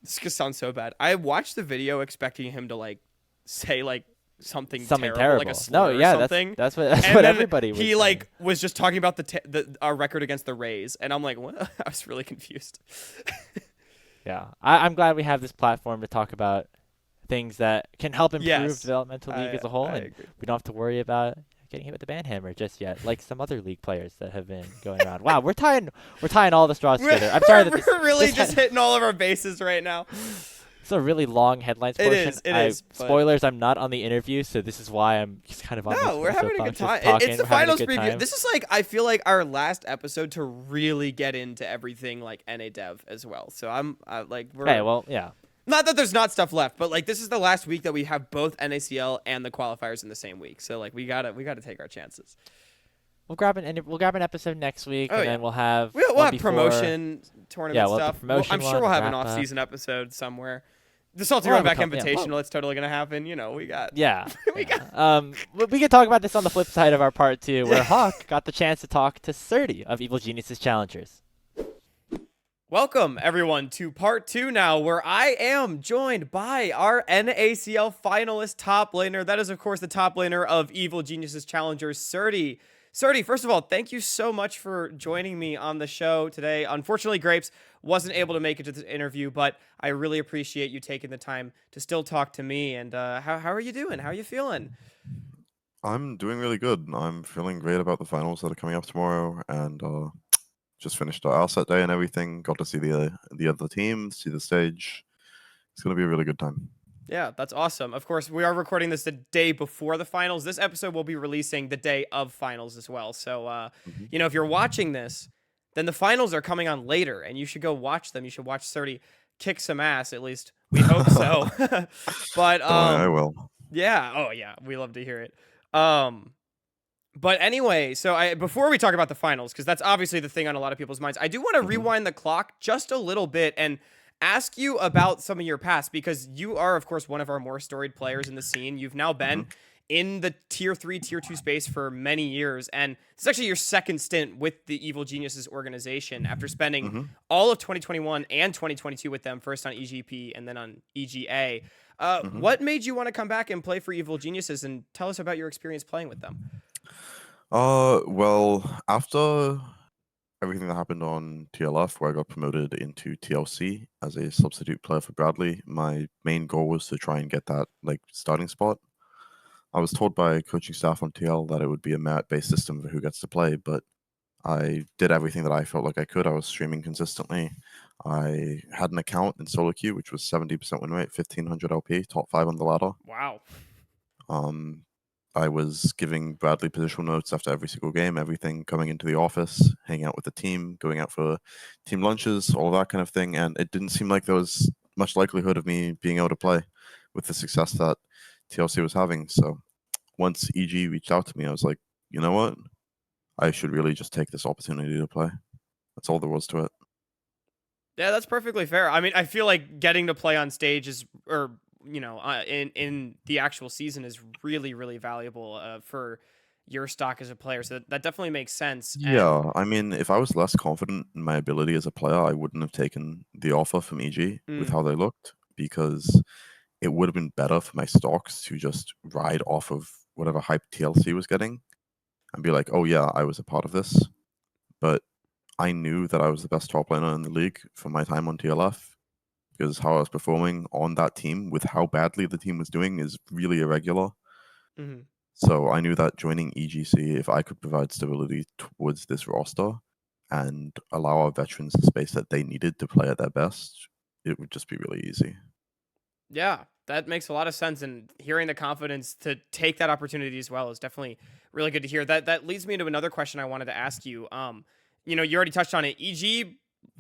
this could sound so bad. I watched the video expecting him to like say like something terrible, like a slur or something. That's what everybody was. He like was just talking about our record against the Rays, and I'm like, what? I was really confused. Yeah, I'm glad we have this platform to talk about things that can help improve developmental league as a whole, and we don't have to worry about getting hit with the ban hammer just yet, like some other league players that have been going around. Wow, we're tying all the straws together. I'm sorry that we're really just hitting all of our bases right now. It's a really long headlines portion. It is. Spoilers, I'm not on the interview, so this is why I'm just kind of on No, we're having a good time. It's the finals preview. This is like, I feel like our last episode to really get into everything like NA Dev as well. So not that there's not stuff left, but like this is the last week that we have both NACL and the qualifiers in the same week. So like we gotta take our chances. We'll grab an episode next week, and then we'll have promotion tournament stuff. I'm sure we'll have an off-season episode somewhere. The Srtty Runback Invitational, it's totally gonna happen. We got we can talk about this on the flip side of our part 2, where Hawk got the chance to talk to Srtty of Evil Genius's Challengers. Welcome, everyone, to part 2 now, where I am joined by our NACL finalist top laner. That is, of course, the top laner of Evil Genius's Challengers, Srtty. Srtty, first of all, thank you so much for joining me on the show today. Unfortunately, Grapes wasn't able to make it to the interview, but I really appreciate you taking the time to still talk to me. And how are you doing? How are you feeling? I'm doing really good. I'm feeling great about the finals that are coming up tomorrow, and just finished our outset day and everything. Got to see the other team, see the stage. It's gonna be a really good time. Yeah, that's awesome. Of course, we are recording this the day before the finals. This episode will be releasing the day of finals as well. So, Hmm. if you're watching this, then the finals are coming on later, and you should go watch them. You should watch Srtty kick some ass. At least we hope so. But Don't worry, I will. yeah. Oh yeah, we love to hear it. Um, but anyway, so before we talk about the finals, because that's obviously the thing on a lot of people's minds, I do want to Hmm. rewind the clock just a little bit and ask you about some of your past, because you are, of course, one of our more storied players in the scene. You've now been Hmm. in the tier 3, tier 2 space for many years, and it's actually your second stint with the Evil Geniuses organization after spending Hmm. all of 2021 and 2022 with them, first on EGP and then on EGA. Hmm. What made you want to come back and play for Evil Geniuses, and tell us about your experience playing with them? Well, after everything that happened on TLF, where I got promoted into TLC as a substitute player for Bradley, my main goal was to try and get that starting spot. I was told by coaching staff on TL that it would be a merit-based system for who gets to play, but I did everything that I felt like I could. I was streaming consistently. I had an account in solo queue, which was 70% win rate, 1500 LP, top 5 on the ladder. Wow. Um, I was giving Bradley positional notes after every single game, everything, coming into the office, hanging out with the team, going out for team lunches, all that kind of thing. And it didn't seem like there was much likelihood of me being able to play with the success that TLC was having. So once EG reached out to me, I was like, you know what? I should really just take this opportunity to play. That's all there was to it. Yeah, that's perfectly fair. I mean, I feel like getting to play on stage is, or in the actual season is really really valuable for your stock as a player. So that definitely makes sense. And Yeah, I mean, if I was less confident in my ability as a player, I wouldn't have taken the offer from EG with mm, how they looked, because it would have been better for my stocks to just ride off of whatever hype TLC was getting and be like, oh yeah, I was a part of this. But I knew that I was the best top laner in the league for my time on TLF, because how I was performing on that team with how badly the team was doing is really irregular. mhm. So I knew that joining EGC, if I could provide stability towards this roster and allow our veterans the space that they needed to play at their best, it would just be really easy. Yeah, that makes a lot of sense. And hearing the confidence to take that opportunity as well is definitely really good to hear. That leads me to another question I wanted to ask you. You already touched on it. EG,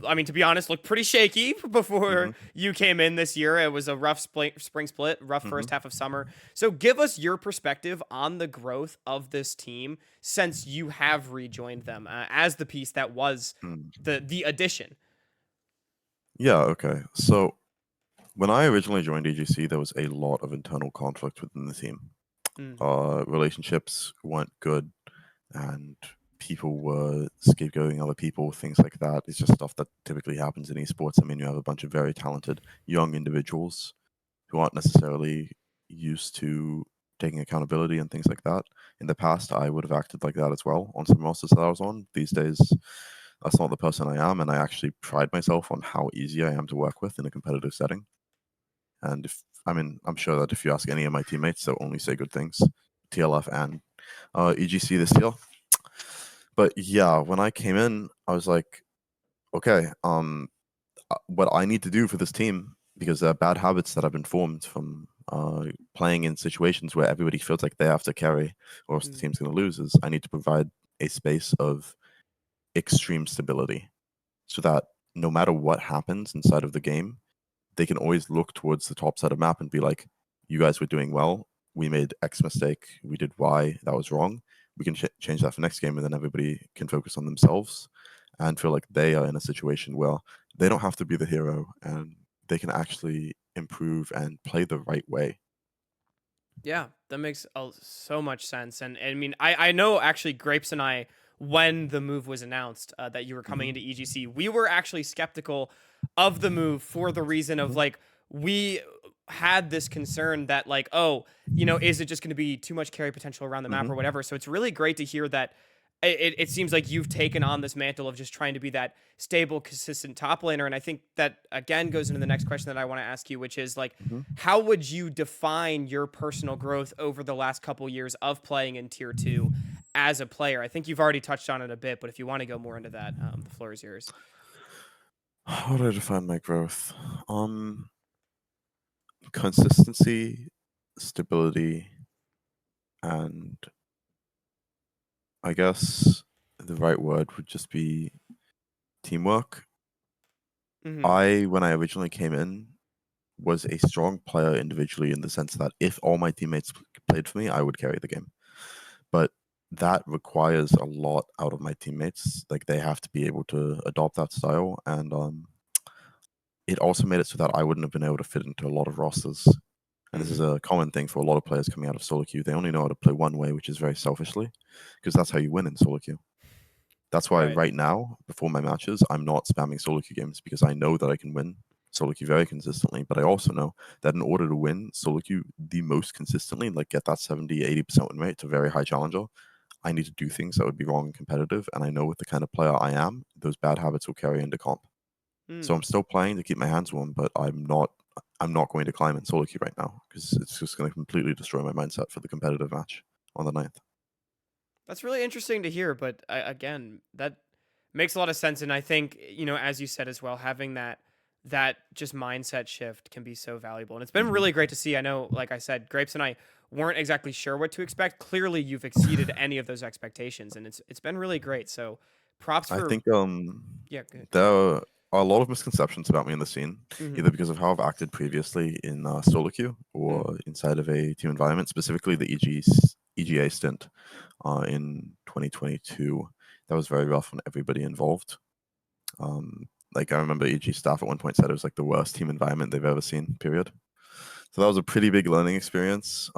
I mean, to be honest, looked pretty shaky before Hmm. you came in this year. It was a rough spring split, rough Hmm. first half of summer. So give us your perspective on the growth of this team since you have rejoined them as the piece that was Mm. the addition. Yeah, okay. So when I originally joined EGC, there was a lot of internal conflict within the team. Mm, Relationships weren't good, and people were scapegoating other people, things like that. It's just stuff that typically happens in esports. I mean, you have a bunch of very talented young individuals who aren't necessarily used to taking accountability and things like that. In the past, I would have acted like that as well on some rosters that I was on. These days, that's not the person I am, and I actually pride myself on how easy I am to work with in a competitive setting. And I'm sure that if you ask any of my teammates, they'll only say good things, TLF and EGC this year. But yeah, when I came in, I was like, okay, what I need to do for this team, because there are bad habits that have been formed from playing in situations where everybody feels like they have to carry or else the mm, team's going to lose, is I need to provide a space of extreme stability so that no matter what happens inside of the game, they can always look towards the top side of map and be like, you guys were doing well. We made X mistake. We did Y. That was wrong. We can change that for next game, and then everybody can focus on themselves and feel like they are in a situation where they don't have to be the hero and they can actually improve and play the right way. Yeah, that makes so much sense. And I mean, I know actually Grapes and I, when the move was announced that you were coming Hmm. into EGC, we were actually skeptical of the move for the reason of Hmm. like, we had this concern that like, oh, is it just going to be too much carry potential around the map or Hmm. whatever? So it's really great to hear that it seems like you've taken on this mantle of just trying to be that stable, consistent top laner. And I think that again goes into the next question that I want to ask you, which is like, Hmm. how would you define your personal growth over the last couple years of playing in tier 2 as a player? I think you've already touched on it a bit, but if you want to go more into that, the floor is yours. How do I define my growth? Um, consistency, stability, and I guess the right word would just be teamwork. Hmm. When I originally came in, was a strong player individually in the sense that if all my teammates played for me, I would carry the game. But that requires a lot out of my teammates. Like they have to be able to adopt that style, and it also made it so that I wouldn't have been able to fit into a lot of rosters. And this is Hmm. a common thing for a lot of players coming out of solo queue. They only know how to play one way, which is very selfishly, because that's how you win in solo queue. That's why Right. right now, before my matches, I'm not spamming solo queue games because I know that I can win solo queue very consistently. But I also know that in order to win solo queue the most consistently, like get that 70-80% win rate to very high challenger, I need to do things that would be wrong and competitive. And I know with the kind of player I am, those bad habits will carry into comp. So Mm. I'm still playing to keep my hands warm, but I'm not going to climb in solo queue right now because it's just going to completely destroy my mindset for the competitive match on the 9th. That's really interesting to hear, but again, that makes a lot of sense. And I think, as you said as well, having that just mindset shift can be so valuable. And it's been Hmm. really great to see. I know, like I said, Grapes and I weren't exactly sure what to expect. Clearly, you've exceeded any of those expectations, and it's been really great. So, props I for think yeah. Go there ahead. are a lot of misconceptions about me in the scene, Mm-hmm. either because of how I've acted previously in solo queue Mm. or inside of a team environment, specifically the EGA stint in 2022. That was very rough on everybody involved. Like I remember EG staff at one point said it was like the worst team environment they've ever seen, period. So that was a pretty big learning experience.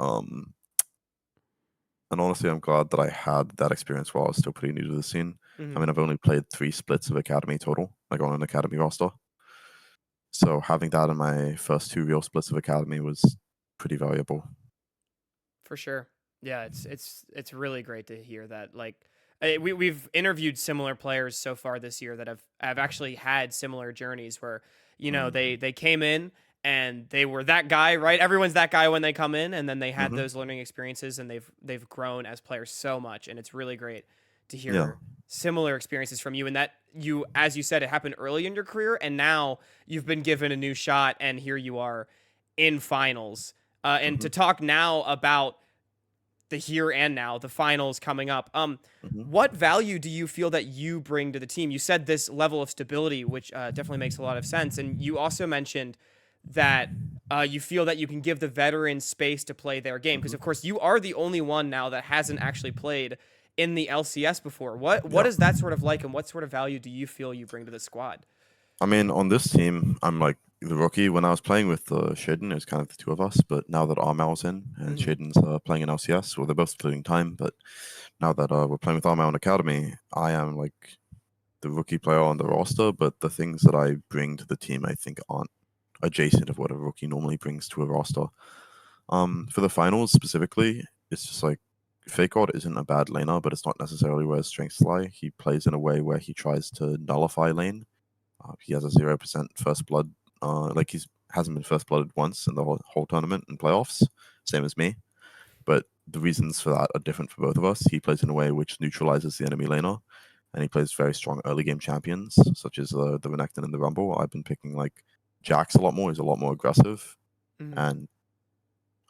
And honestly, I'm glad that I had that experience while I was still pretty new to the scene. I Mm-hmm. mean, I've only played 3 splits of Academy total, like on an Academy roster. So having that in my first 2 real splits of Academy was pretty valuable. For sure. Yeah, it's really great to hear that. Like, we've interviewed similar players so far this year that have actually had similar journeys where Mm. they came in and they were that guy, right? Everyone's that guy when they come in, and then they had Hmm. those learning experiences, and they've grown as players so much, and it's really great to Yeah. hear similar experiences from you, and that you, as you said, it happened early in your career, and now you've been given a new shot, and here you are in finals. And Hmm. to talk now about the here and now, the finals coming up. Hmm. What value do you feel that you bring to the team? You said this level of stability, which definitely makes a lot of sense, and you also mentioned that you feel that you can give the veterans space to play their game because, Hmm. of course, you are the only one now that hasn't actually played in the LCS before. What Yeah. is that sort of like, and what sort of value do you feel you bring to the squad? I mean, on this team, I'm like the rookie. When I was playing with Shaden, it was kind of the two of us. But now that Armal's in and Mm-hmm. Shaden's playing in LCS, well, they're both splitting time. But now that we're playing with Armal in Academy, I am like the rookie player on the roster. But the things that I bring to the team, I think, aren't adjacent of what a rookie normally brings to a roster. For the finals specifically, it's just like Fake God isn't a bad laner, but it's not necessarily where his strengths lie. He plays in a way where he tries to nullify lane. He has a 0% first blood. Like he's hasn't been first blooded once in the whole tournament and playoffs, same as me. But the reasons for that are different for both of us. He plays in a way which neutralizes the enemy laner, and he plays very strong early game champions, such as the Renekton and the Rumble. I've been picking like Jax a lot more. He's a lot more aggressive, Mm-hmm.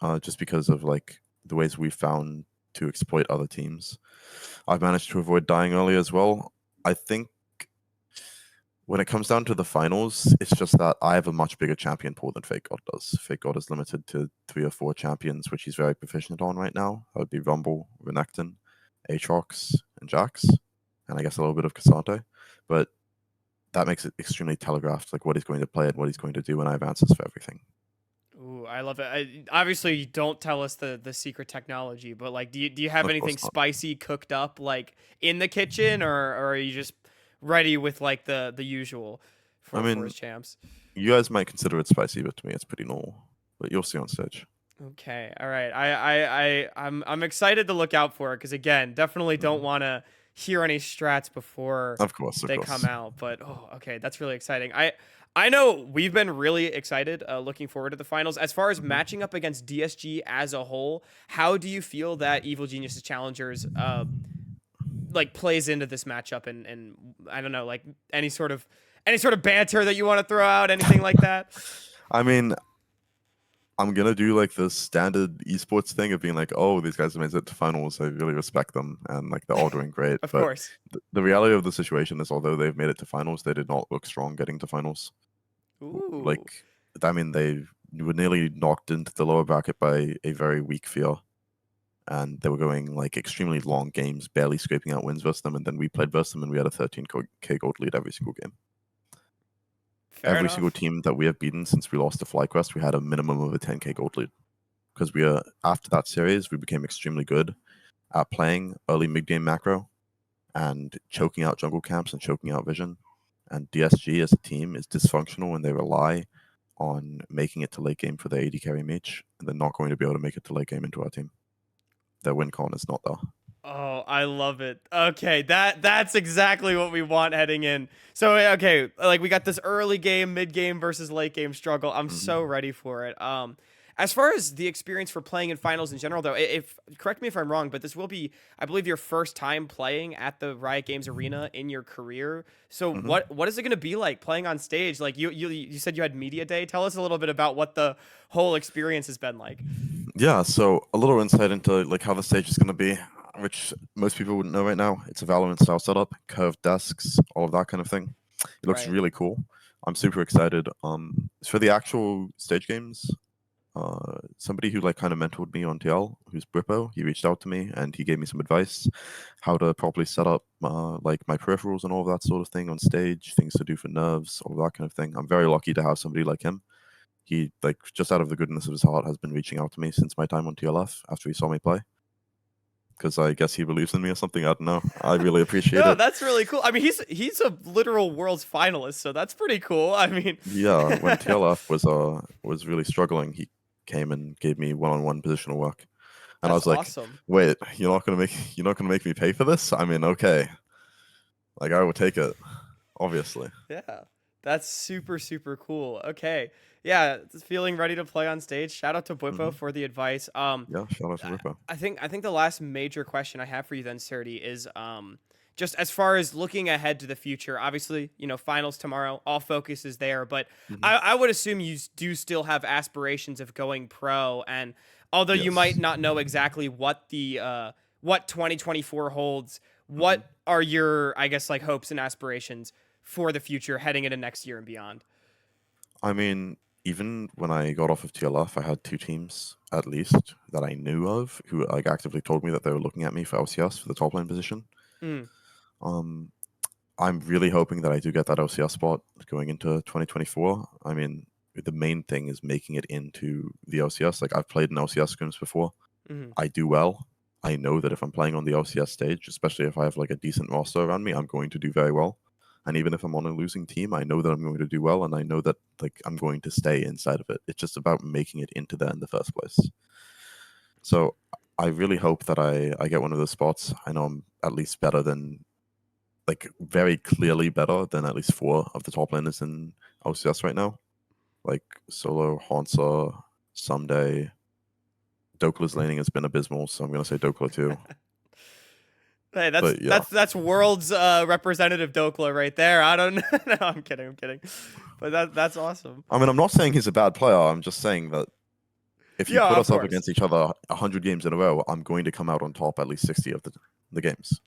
and just because of like the ways we've found to exploit other teams, I've managed to avoid dying early as well. I think when it comes down to the finals, it's just that I have a much bigger champion pool than Fake God does. Fake God is limited to 3 or 4 champions, which he's very proficient on right now. That would be Rumble, Renekton, Aatrox, and Jax, and I guess a little bit of Cassante. But that makes it extremely telegraphed, like what he's going to play and what he's going to do, and I have answers for everything. Ooh, I love it. Obviously, you don't tell us the secret technology, but like, do you have Of anything course not. spicy cooked up like in the kitchen, or are you just ready with like the usual I for mean, his champs? you guys might consider it spicy, but to me, it's pretty normal. But you'll see on stage. Okay, all right. I'm excited to look out for it because again, definitely don't Mhm. want to hear any strats before Of course, of they come course. out. But oh, okay, that's really exciting. I know we've been really excited, looking forward to the finals. As far as Mhm. matching up against DSG as a whole, how do you feel that Evil Geniuses Challengers like plays into this matchup and I don't know, like any sort of banter that you want to throw out, anything like that? I mean, I'm gonna do like the standard esports thing of being like, oh, these guys have made it to finals. I really respect them, and like they're all doing great. Of But course. the reality of the situation is, although they've made it to finals, they did not look strong getting to finals. Ooh. Like, I mean, they were nearly knocked into the lower bracket by a very weak field, and they were going like extremely long games, barely scraping out wins versus them. And then we played versus them, and we had a 13K gold lead every single game. Fair Every single enough. team that we have beaten since we lost to FlyQuest, we had a minimum of a 10K gold lead. Because we are after that series, we became extremely good at playing early mid-game macro and choking out jungle camps and choking out vision. And DSG as a team is dysfunctional, and they rely on making it to late game for their AD carry match, and they're not going to be able to make it to late game into our team. Their win con is not there. Oh, I love it. Okay, that's exactly what we want heading in. So okay, like we got this early game, mid game versus late game struggle. I'm so ready for it. As far as the experience for playing in finals in general, though, if correct me if I'm wrong, but this will be, I believe, your first time playing at the Riot Games arena in your career. So what is it going to be like playing on stage? Like you said you had media day. Tell us a little bit about what the whole experience has been like. Yeah, so a little insight into like how the stage is going to be, which most people wouldn't know right now. It's a Valorant style setup, curved desks, all of that kind of thing. It looks Right. really cool. I'm super excited. For the actual stage games, somebody who like kind of mentored me on TL, who's Brippo, he reached out to me and he gave me some advice how to properly set up like my peripherals and all of that sort of thing on stage, things to do for nerves, all of that kind of thing. I'm very lucky to have somebody like him. He like just out of the goodness of his heart has been reaching out to me since my time on TLF after he saw me play. Because I guess he believes in me or something. I don't know. I really appreciate No, it. that's really cool. I mean, he's a literal world's finalist, so that's pretty cool. I mean, Yeah, when TLF was really struggling, he came and gave me one-on-one positional work. And I that's was like, awesome. "Wait, you're not gonna make me pay for this? I mean, okay, like I will take it, obviously." Yeah, that's super super cool. Okay, yeah, just feeling ready to play on stage. Shout out to Bwipo for the advice. Yeah, shout out to I Ripper. I think the last major question I have for you then, Srtty, is just as far as looking ahead to the future. Obviously, finals tomorrow, all focus is there, but I would assume you do still have aspirations of going pro. And although you might Yes. not know exactly what 2024 holds, what are your, I guess, like hopes and aspirations for the future heading into next year and beyond? I mean, even when I got off of TLF, I had two teams at least that I knew of who like actively told me that they were looking at me for LCS for the top lane position. Mm, Um, I'm really hoping that I do get that LCS spot going into 2024. I mean, the main thing is making it into the LCS. Like I've played in LCS scrims before. mm, I do well. I know that if I'm playing on the LCS stage, especially if I have like a decent roster around me, I'm going to do very well. And even if I'm on a losing team, I know that I'm going to do well, and I know that like I'm going to stay inside of it. It's just about making it into there in the first place. So I really hope that I get one of those spots. I know I'm at least better than like very clearly better than at least four of the top laners in LCS right now. Like Solo, Hansa, Someday. Dokla's laning has been abysmal, so I'm gonna say Dokla too. Hey, that's But yeah, that's that's world's representative Dokla right there. I don't know. No, I'm kidding. I'm kidding. But that's awesome. I mean, I'm not saying he's a bad player. I'm just saying that if you Yeah, put of us up course. against each other 100 games in a row, I'm going to come out on top at least 60 of the games.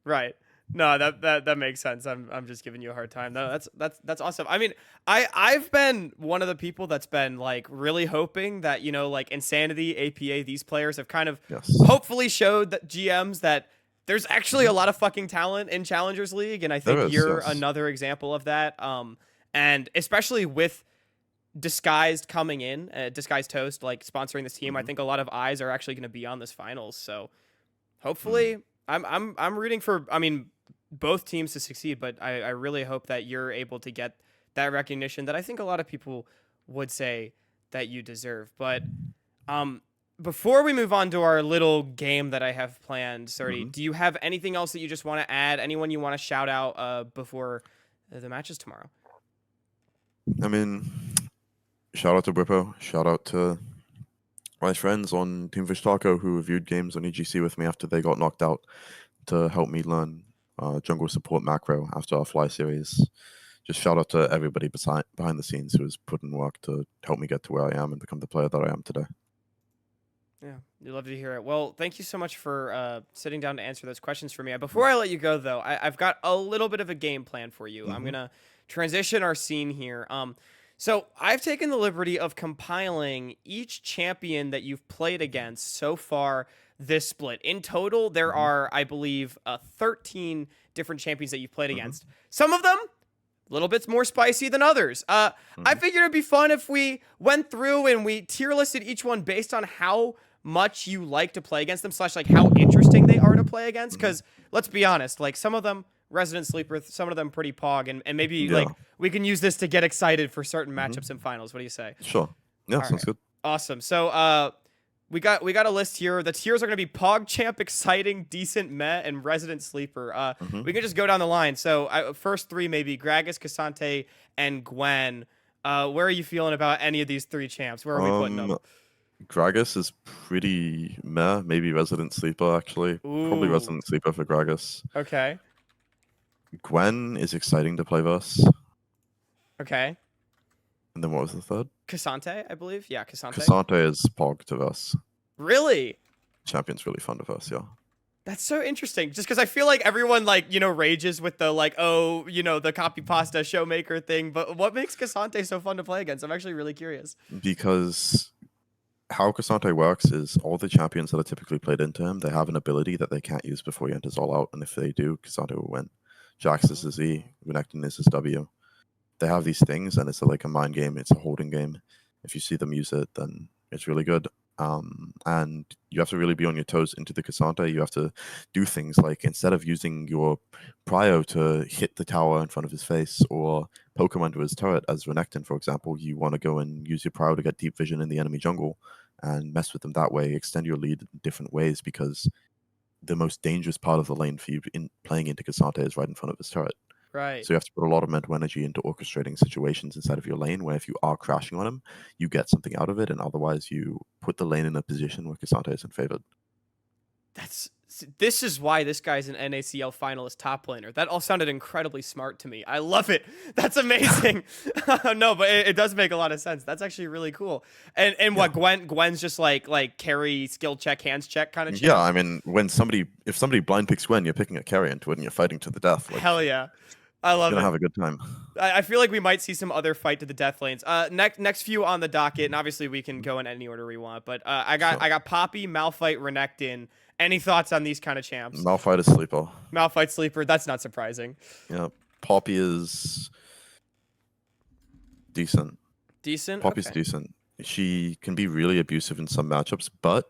Right. No, that makes sense. I'm just giving you a hard time. No, that's awesome. I mean, I've been one of the people that's been like really hoping that, like Insanity, APA, these players have kind of Yes. hopefully showed that GMs that there's actually a lot of fucking talent in Challengers League, and I There think is, you're yes. another example of that. And especially with Disguised coming in, Disguised Toast like sponsoring this team, I think a lot of eyes are actually going to be on this finals. So hopefully, I'm rooting for, I mean, both teams to succeed, but I really hope that you're able to get that recognition that I think a lot of people would say that you deserve. But um, before we move on to our little game that I have planned, Srtty, do you have anything else that you just want to add? Anyone you want to shout out before the matches tomorrow? I mean, shout out to Brippo. Shout out to my friends on Team Fish Taco who reviewed games on EGC with me after they got knocked out to help me learn jungle support macro after our fly series. just shout out to everybody behind the scenes who has put in work to help me get to where I am and become the player that I am today. Yeah, you'd love to hear it. Well, thank you so much for sitting down to answer those questions for me. Before I let you go, though, I've got a little bit of a game plan for you. I'm gonna transition our scene here. So I've taken the liberty of compiling each champion that you've played against so far this split. In total, there are, I believe, 13 different champions that you've played against. Some of them a little bit more spicy than others. I figured it'd be fun if we went through and we tier listed each one based on how much you like to play against them, / like how interesting they are to play against. Because let's be honest, like some of them resident sleeper, some of them pretty pog, and maybe like we can use this to get excited for certain matchups and finals. What do you say? Sure. Yeah, sounds good. Awesome. So we got a list here. The tiers are going to be Pog Champ, Exciting, Decent, Meh, and Resident Sleeper. We can just go down the line. So first three maybe Gragas, Cassante, and Gwen. Where are you feeling about any of these three champs? Where are we putting them? Gragas is pretty meh. Maybe Resident Sleeper, actually. Probably Resident Sleeper for Gragas. Okay. Gwen is exciting to play versus. Okay. And then what was the third? Cassante, I believe. Yeah, Cassante. Cassante is Pog to verse. Really? Champion's really fun to verse, yeah. That's so interesting. Just because I feel like everyone, like, rages with the, like, oh, the copy pasta showmaker thing. But what makes Cassante so fun to play against? I'm actually really curious. Because how Cassante works is all the champions that are typically played into him, they have an ability that they can't use before he enters all out. And if they do, Cassante will win. Jax is his E, Renekton is his W. They have these things, and it's like a mind game. It's a holding game. If you see them use it, then it's really good. And you have to really be on your toes into the Cassante. You have to do things like, instead of using your prio to hit the tower in front of his face or poke him under his turret, as Renekton, for example, you want to go and use your prio to get deep vision in the enemy jungle and mess with them that way, extend your lead in different ways, because the most dangerous part of the lane for you in playing into Cassante is right in front of his turret. Right. So you have to put a lot of mental energy into orchestrating situations inside of your lane where if you are crashing on him, you get something out of it, and otherwise you put the lane in a position where Cassante isn't favored. This is why this guy's an NACL Finalist top laner. That all sounded incredibly smart to me. I love it. That's amazing. No, but it does make a lot of sense. That's actually really cool. And what, Gwen's just like carry, skill check, hands check kind of champ? Yeah, I mean, if somebody blind picks Gwen, you're picking a carry into it and you're fighting to the death. Like, hell yeah. I love it. You're gonna have a good time. I feel like we might see some other fight to the death lanes. Next few on the docket, and obviously we can go in any order we want. But I got Poppy, Malphite, Renekton. Any thoughts on these kind of champs? Malphite is sleeper. Malphite sleeper. That's not surprising. Yeah, Poppy is decent. Decent. Poppy's decent. She can be really abusive in some matchups, but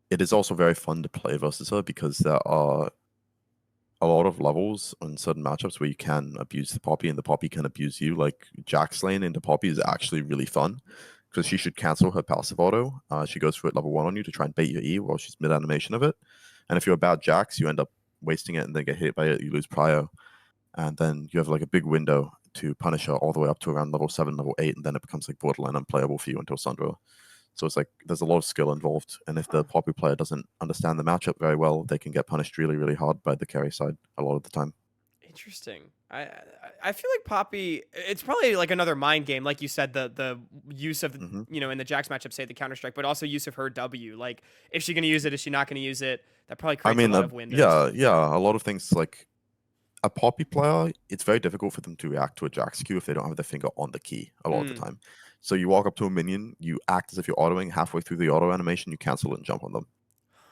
it is also very fun to play versus her because there are a lot of levels on certain matchups where you can abuse the Poppy and the Poppy can abuse you. Like Jax lane into Poppy is actually really fun because she should cancel her passive auto. She goes for it level 1 on you to try and bait your E while she's mid animation of it. And if you're a bad Jax, you end up wasting it and then get hit by it. You lose prio. And then you have like a big window to punish her all the way up to around level 7, level 8. And then it becomes like borderline unplayable for you until Sundra. So it's like there's a lot of skill involved, and if the Poppy player doesn't understand the matchup very well, they can get punished really, really hard by the carry side a lot of the time. Interesting. I feel like Poppy, it's probably like another mind game, like you said, the use of in the Jax matchup, say the counter strike, but also use of her W. Like, is she going to use it? Is she not going to use it? That probably creates a lot of windows. Yeah, a lot of things. Like a Poppy player, it's very difficult for them to react to a Jax Q if they don't have their finger on the key a lot of the time. So you walk up to a minion, you act as if you're autoing. Halfway through the auto animation, you cancel it and jump on them.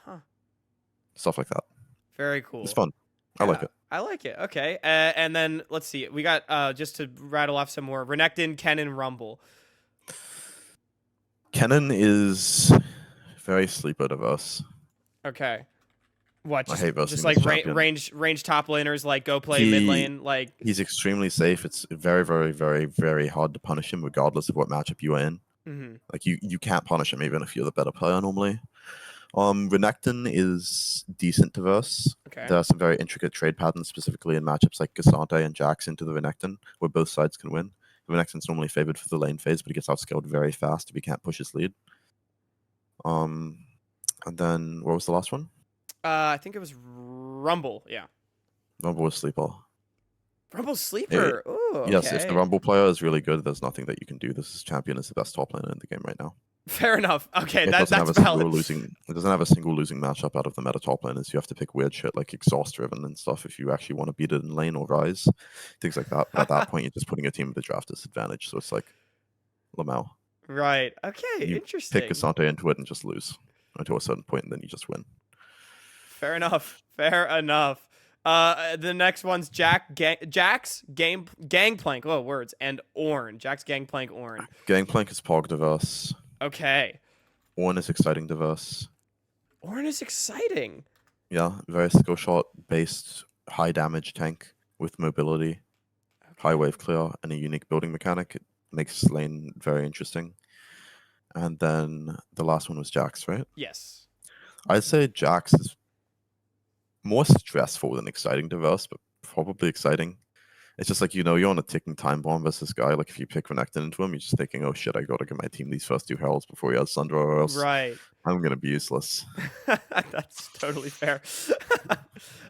Huh. Stuff like that. Very cool. It's fun. I like it. I like it. Okay. And then let's see. We got, just to rattle off some more, Renekton, Kennen, Rumble. Kennen is very sleeper diverse. Okay. What? I hate just like range top laners, like go play mid lane, like he's extremely safe. It's very, very, very, very hard to punish him, regardless of what matchup you are in. Like you can't punish him even if you're the better player normally. Renekton is decent to verse. Okay. There are some very intricate trade patterns, specifically in matchups like Cassante and Jax into the Renekton, where both sides can win. Renekton's normally favored for the lane phase, but he gets outscaled very fast if he can't push his lead. And then what was the last one? I think it was Rumble. Yeah. Rumble was sleeper. Rumble Sleeper. Ooh, Yes, if the okay. Rumble player is really good, there's nothing that you can do. This champion is the best top laner in the game right now. Fair enough. Okay, It doesn't have that's a single valid. losing. It doesn't have a single losing matchup out of the meta top laners. You have to pick weird shit like exhaust driven and stuff if you actually want to beat it in lane or rise, things like that. But at that point, you're just putting your team at a draft disadvantage. So it's like Lamau. Right. Okay. You pick Interesting. Cassante into it and just lose until a certain point, and then you just win. Fair enough. Fair enough. The next one's Jack's Gangplank. Oh, words and Ornn. Jack's Gangplank Ornn. Gangplank is Pog diverse. Okay. Ornn is exciting diverse. Ornn is exciting. Yeah, very skill shot based, high damage tank with mobility, high wave clear, and a unique building mechanic. It makes lane very interesting. And then the last one was Jax, right? Yes. I'd say Jax is more stressful than exciting diverse, but probably exciting. It's just like, you're on a ticking time bomb versus guy. Like if you pick Renekton into him, you're just thinking, oh shit, I gotta get my team these first 2 heralds before he has Sundra, or else Right. I'm gonna be useless. That's totally fair.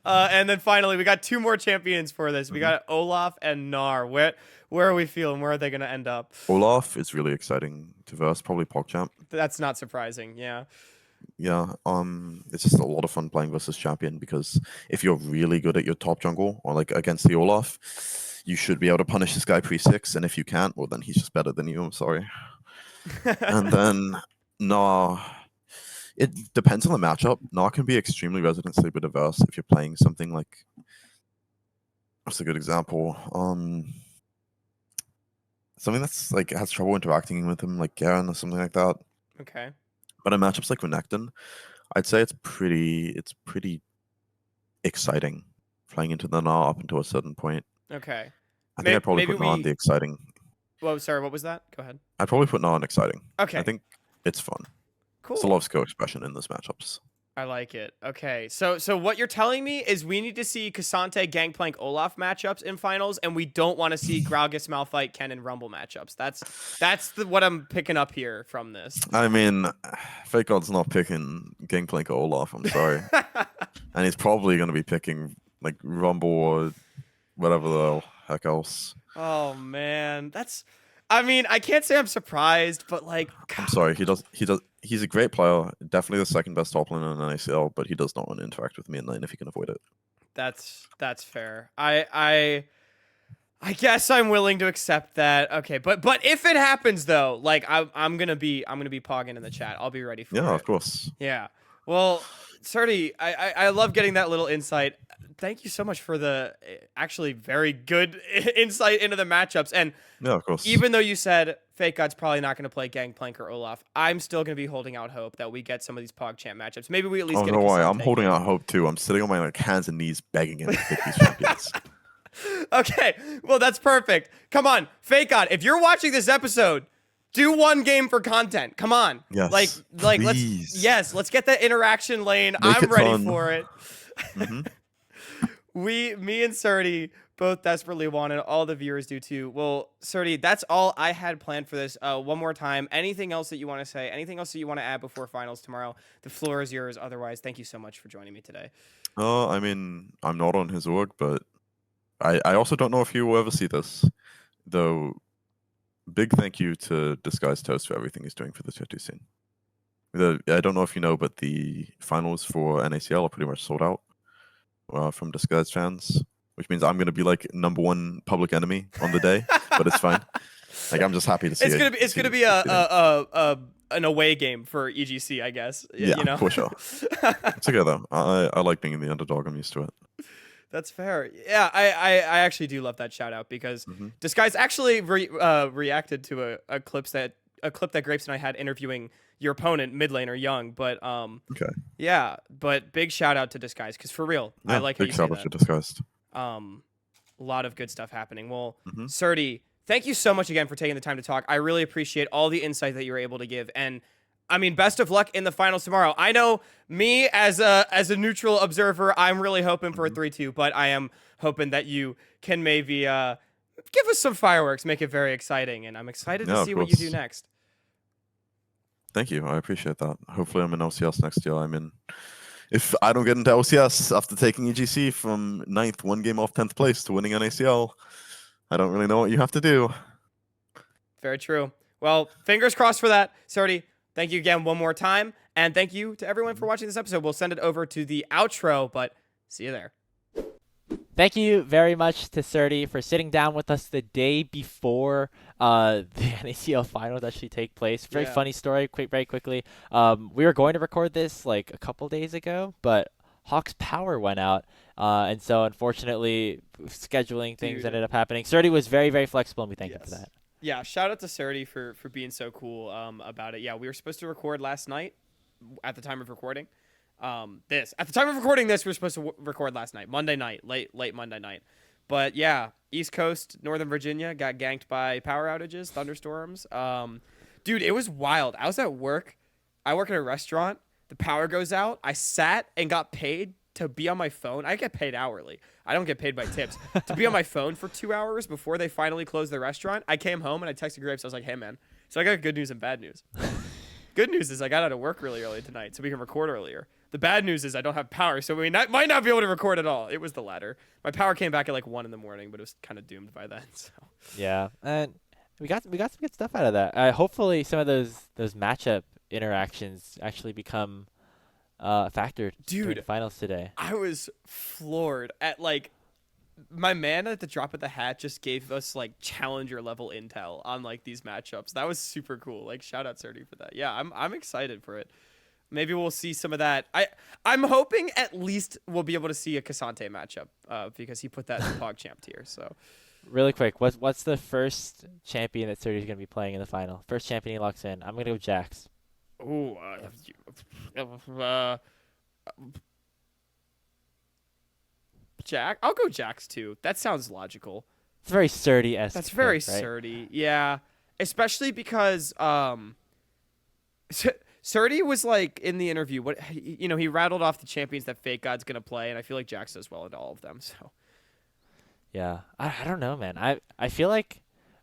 And then finally, we got 2 more champions for this. We got Olaf and Gnar. Where are we feeling? Where are they gonna end up? Olaf is really exciting diverse, probably PogChamp. That's not surprising. Yeah. Yeah, it's just a lot of fun playing versus champion because if you're really good at your top jungle or like against the Olaf, you should be able to punish this guy pre-6, and if you can't, well then he's just better than you. I'm sorry. And then Gnar, it depends on the matchup. Gnar can be extremely resident sleeper diverse if you're playing something like, what's a good example? Something that's like has trouble interacting with him, like Garen or something like that. Okay. But in matchups like Renekton, I'd say it's pretty exciting playing into the Gnar up until a certain point. Okay. I think I'd probably put Gnar on the exciting. Well, sorry, what was that? Go ahead. I'd probably put Gnar on exciting. Okay. I think it's fun. Cool. There's a lot of skill expression in those matchups. I like it. Okay, so what you're telling me is we need to see Cassante, Gangplank, Olaf matchups in finals, and we don't want to see Gragas, Malphite, Ken, and Rumble matchups. That's what I'm picking up here from this. I mean, Fake God's not picking Gangplank or Olaf, I'm sorry. And he's probably going to be picking like Rumble or whatever the heck else. Oh man, I mean, I can't say I'm surprised, but like, God. I'm sorry, he's a great player, definitely the second best top laner in NACL, but he does not want to interact with me in lane if he can avoid it. That's fair. I guess I'm willing to accept that. Okay, but if it happens though, like I'm gonna be pogging in the chat. I'll be ready for it. Yeah, of course. Yeah. Well, Srtty, I love getting that little insight. Thank you so much for the actually very good insight into the matchups. And yeah, of course. Even though you said Fake God's probably not going to play Gangplank or Olaf, I'm still going to be holding out hope that we get some of these PogChamp matchups. Maybe we at least get no a way. Cassante I'm holding out hope too. I'm sitting on my hands and knees begging him to pick these champions. Okay, well that's perfect. Come on, Fake God, if you're watching this episode, do 1 game for content. Come on. Yes. Like please. let's get that interaction lane. Make I'm ready fun. for it. Me and Srtty both desperately want it. All the viewers do too. Well, Srtty, that's all I had planned for this. One more time. Anything else that you want to say? Anything else that you want to add before finals tomorrow? The floor is yours. Otherwise, thank you so much for joining me today. I mean, I'm not on his org, but I also don't know if he will ever see this. Though, big thank you to Disguised Toast for everything he's doing for the Srtty scene. I don't know if you know, but the finals for NACL are pretty much sold out from Disguised fans, which means I'm going to be like #1 public enemy on the day, but it's fine. Like, I'm just happy to see it. It's gonna be an away game for EGC, I guess. Yeah, you know? for sure. Together, I like being in the underdog. I'm used to it. That's fair. Yeah, I actually do love that shout out because Disguise actually reacted to a clip that Grapes and I had interviewing your opponent, mid laner Young. But okay. Yeah, but big shout out to Disguise because for real, I like how you say that. Big shout out to Disguised. A lot of good stuff happening. Well, Srtty, thank you so much again for taking the time to talk. I really appreciate all the insight that you were able to give. And I mean, best of luck in the finals tomorrow. I know me as a neutral observer, I'm really hoping for a 3-2, but I am hoping that you can maybe give us some fireworks, make it very exciting. And I'm excited to see what you do next. Thank you. I appreciate that. Hopefully I'm in LCS next year. I'm in if I don't get into LCS after taking EGC from 9th, 1 game off 10th place to winning NACL, I don't really know what you have to do. Very true. Well, fingers crossed for that. Srtty, thank you again one more time. And thank you to everyone for watching this episode. We'll send it over to the outro, but see you there. Thank you very much to Srtty for sitting down with us the day before the NACL Finals actually take place. Very funny story, very quickly. We were going to record this like a couple days ago, but Hawk's power went out. And so unfortunately, scheduling things ended up happening. Srtty was very, very flexible, and we thank him for that. Yeah, shout out to Srtty for being so cool about it. Yeah, we were supposed to record last night at the time of recording. At the time of recording this, we were supposed to record last night, Monday night, late Monday night. But yeah, East Coast, Northern Virginia got ganked by power outages, thunderstorms. Dude, it was wild. I was at work. I work at a restaurant. The power goes out. I sat and got paid to be on my phone. I get paid hourly. I don't get paid by tips. To be on my phone for 2 hours before they finally closed the restaurant. I came home and I texted Grapes. I was like, hey, man. So I got good news and bad news. Good news is I got out of work really early tonight, so we can record earlier. The bad news is I don't have power, so we might not be able to record at all. It was the latter. My power came back at like 1 in the morning, but it was kind of doomed by then. So Yeah, and we got some good stuff out of that. Hopefully, some of those matchup interactions actually become a factor during the finals today. I was floored at like. My man at the drop of the hat just gave us like challenger level intel on like these matchups. That was super cool. Like shout out Srtty for that. Yeah, I'm excited for it. Maybe we'll see some of that. I'm hoping at least we'll be able to see a Cassante matchup because he put that in the PogChamp tier. So really quick, what's the first champion that Srtty is going to be playing in the final? First champion he locks in. I'm going to go Jax. Ooh, Jack. I'll go Jax too. That sounds logical. It's very Srtty-esque. That's very pick, right? Srtty. Yeah, especially because Srtty was like in the interview. He rattled off the champions that Fake God's gonna play, and I feel like Jax does well into all of them. So yeah, I don't know, man. I feel like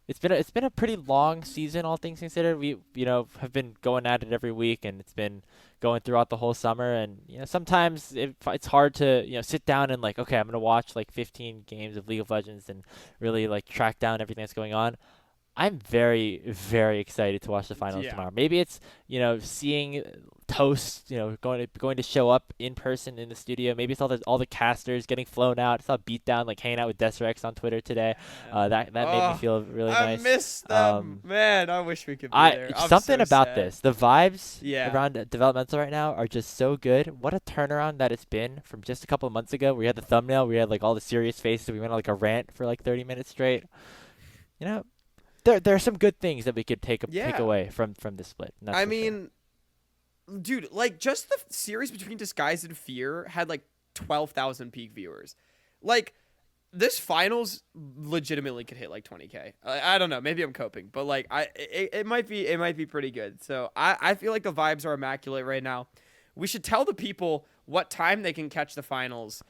it's been a pretty long season, all things considered. We have been going at it every week, and it's been going throughout the whole summer. And sometimes it's hard to sit down and like, okay, I'm gonna watch like 15 games of League of Legends and really like track down everything that's going on. I'm very, very excited to watch the finals tomorrow. Maybe it's seeing Toast going to show up in person in the studio. Maybe it's all the casters getting flown out. I saw Beatdown like hanging out with Desrex on Twitter today. That made me feel really nice. I miss them, man. I wish we could be there. Something so about sad. this, the vibes around developmental right now are just so good. What a turnaround that it's been from just a couple of months ago. We had the thumbnail, we had like all the serious faces. We went on like a rant for like 30 minutes straight. There are some good things that we could take away from this split. I mean, dude, like just the series between Disguise and Fear had like 12,000 peak viewers. Like this finals legitimately could hit like 20K. I don't know, maybe I'm coping, but like it might be pretty good. So I feel like the vibes are immaculate right now. We should tell the people what time they can catch the finals.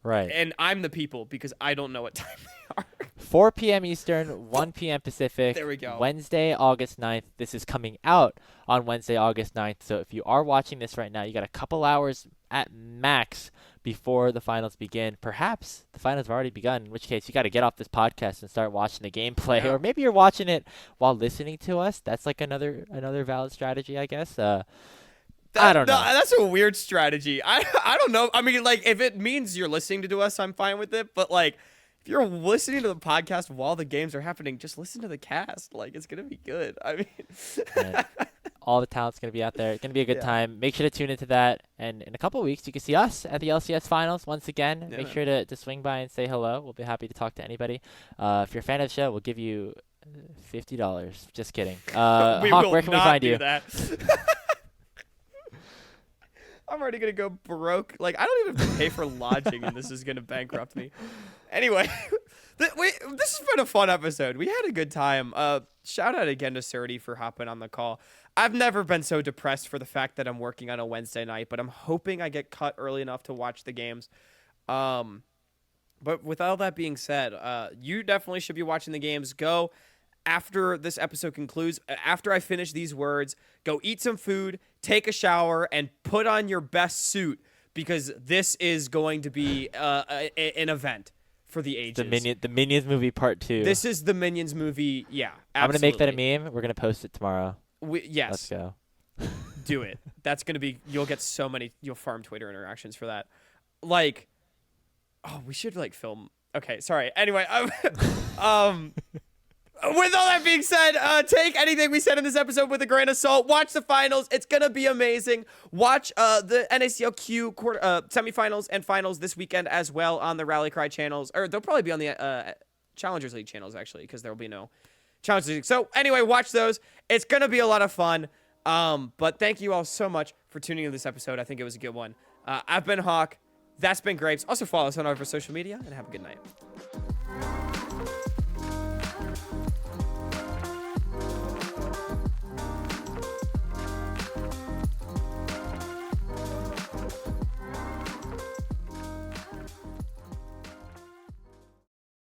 Right. And I'm the people because I don't know what time they are. 4 p.m. Eastern, 1 p.m. Pacific. There we go. Wednesday, August 9th. This is coming out on Wednesday, August 9th. So if you are watching this right now, you got a couple hours at max before the finals begin. Perhaps the finals have already begun, in which case you got to get off this podcast and start watching the gameplay. Yeah. Or maybe you're watching it while listening to us. That's like another valid strategy, I guess. I don't know. That's a weird strategy. I don't know. I mean, like, if it means you're listening to us, I'm fine with it. But, like, if you're listening to the podcast while the games are happening, just listen to the cast. Like, it's going to be good. I mean, all the talent's going to be out there. It's going to be a good time. Make sure to tune into that. And in a couple of weeks, you can see us at the LCS Finals once again. Make sure to swing by and say hello. We'll be happy to talk to anybody. If you're a fan of the show, we'll give you $50. Just kidding. Hawk, where can we find you? That. I'm already going to go broke. Like, I don't even have to pay for lodging, and this is going to bankrupt me. Anyway, this has been a fun episode. We had a good time. Shout out again to Srtty for hopping on the call. I've never been so depressed for the fact that I'm working on a Wednesday night, but I'm hoping I get cut early enough to watch the games. But with all that being said, you definitely should be watching the games. Go after this episode concludes, after I finish these words, go eat some food, take a shower, and put on your best suit because this is going to be an event for the ages. The Minions movie part 2. This is the Minions movie. Yeah, absolutely. I'm gonna make that a meme. We're gonna post it tomorrow. Yes. Let's go. Do it. That's gonna be. You'll get so many. You'll farm Twitter interactions for that. Like, oh, we should like film. Okay, sorry. Anyway, with all that being said, take anything we said in this episode with a grain of salt. Watch the finals. It's going to be amazing. Watch the NACLQ semifinals and finals this weekend as well on the Rally Cry channels. Or they'll probably be on the Challengers League channels, actually, because there will be no Challengers League. So anyway, watch those. It's going to be a lot of fun. But thank you all so much for tuning in to this episode. I think it was a good one. I've been Hawk. That's been Grapes. Also follow us on our social media, and have a good night.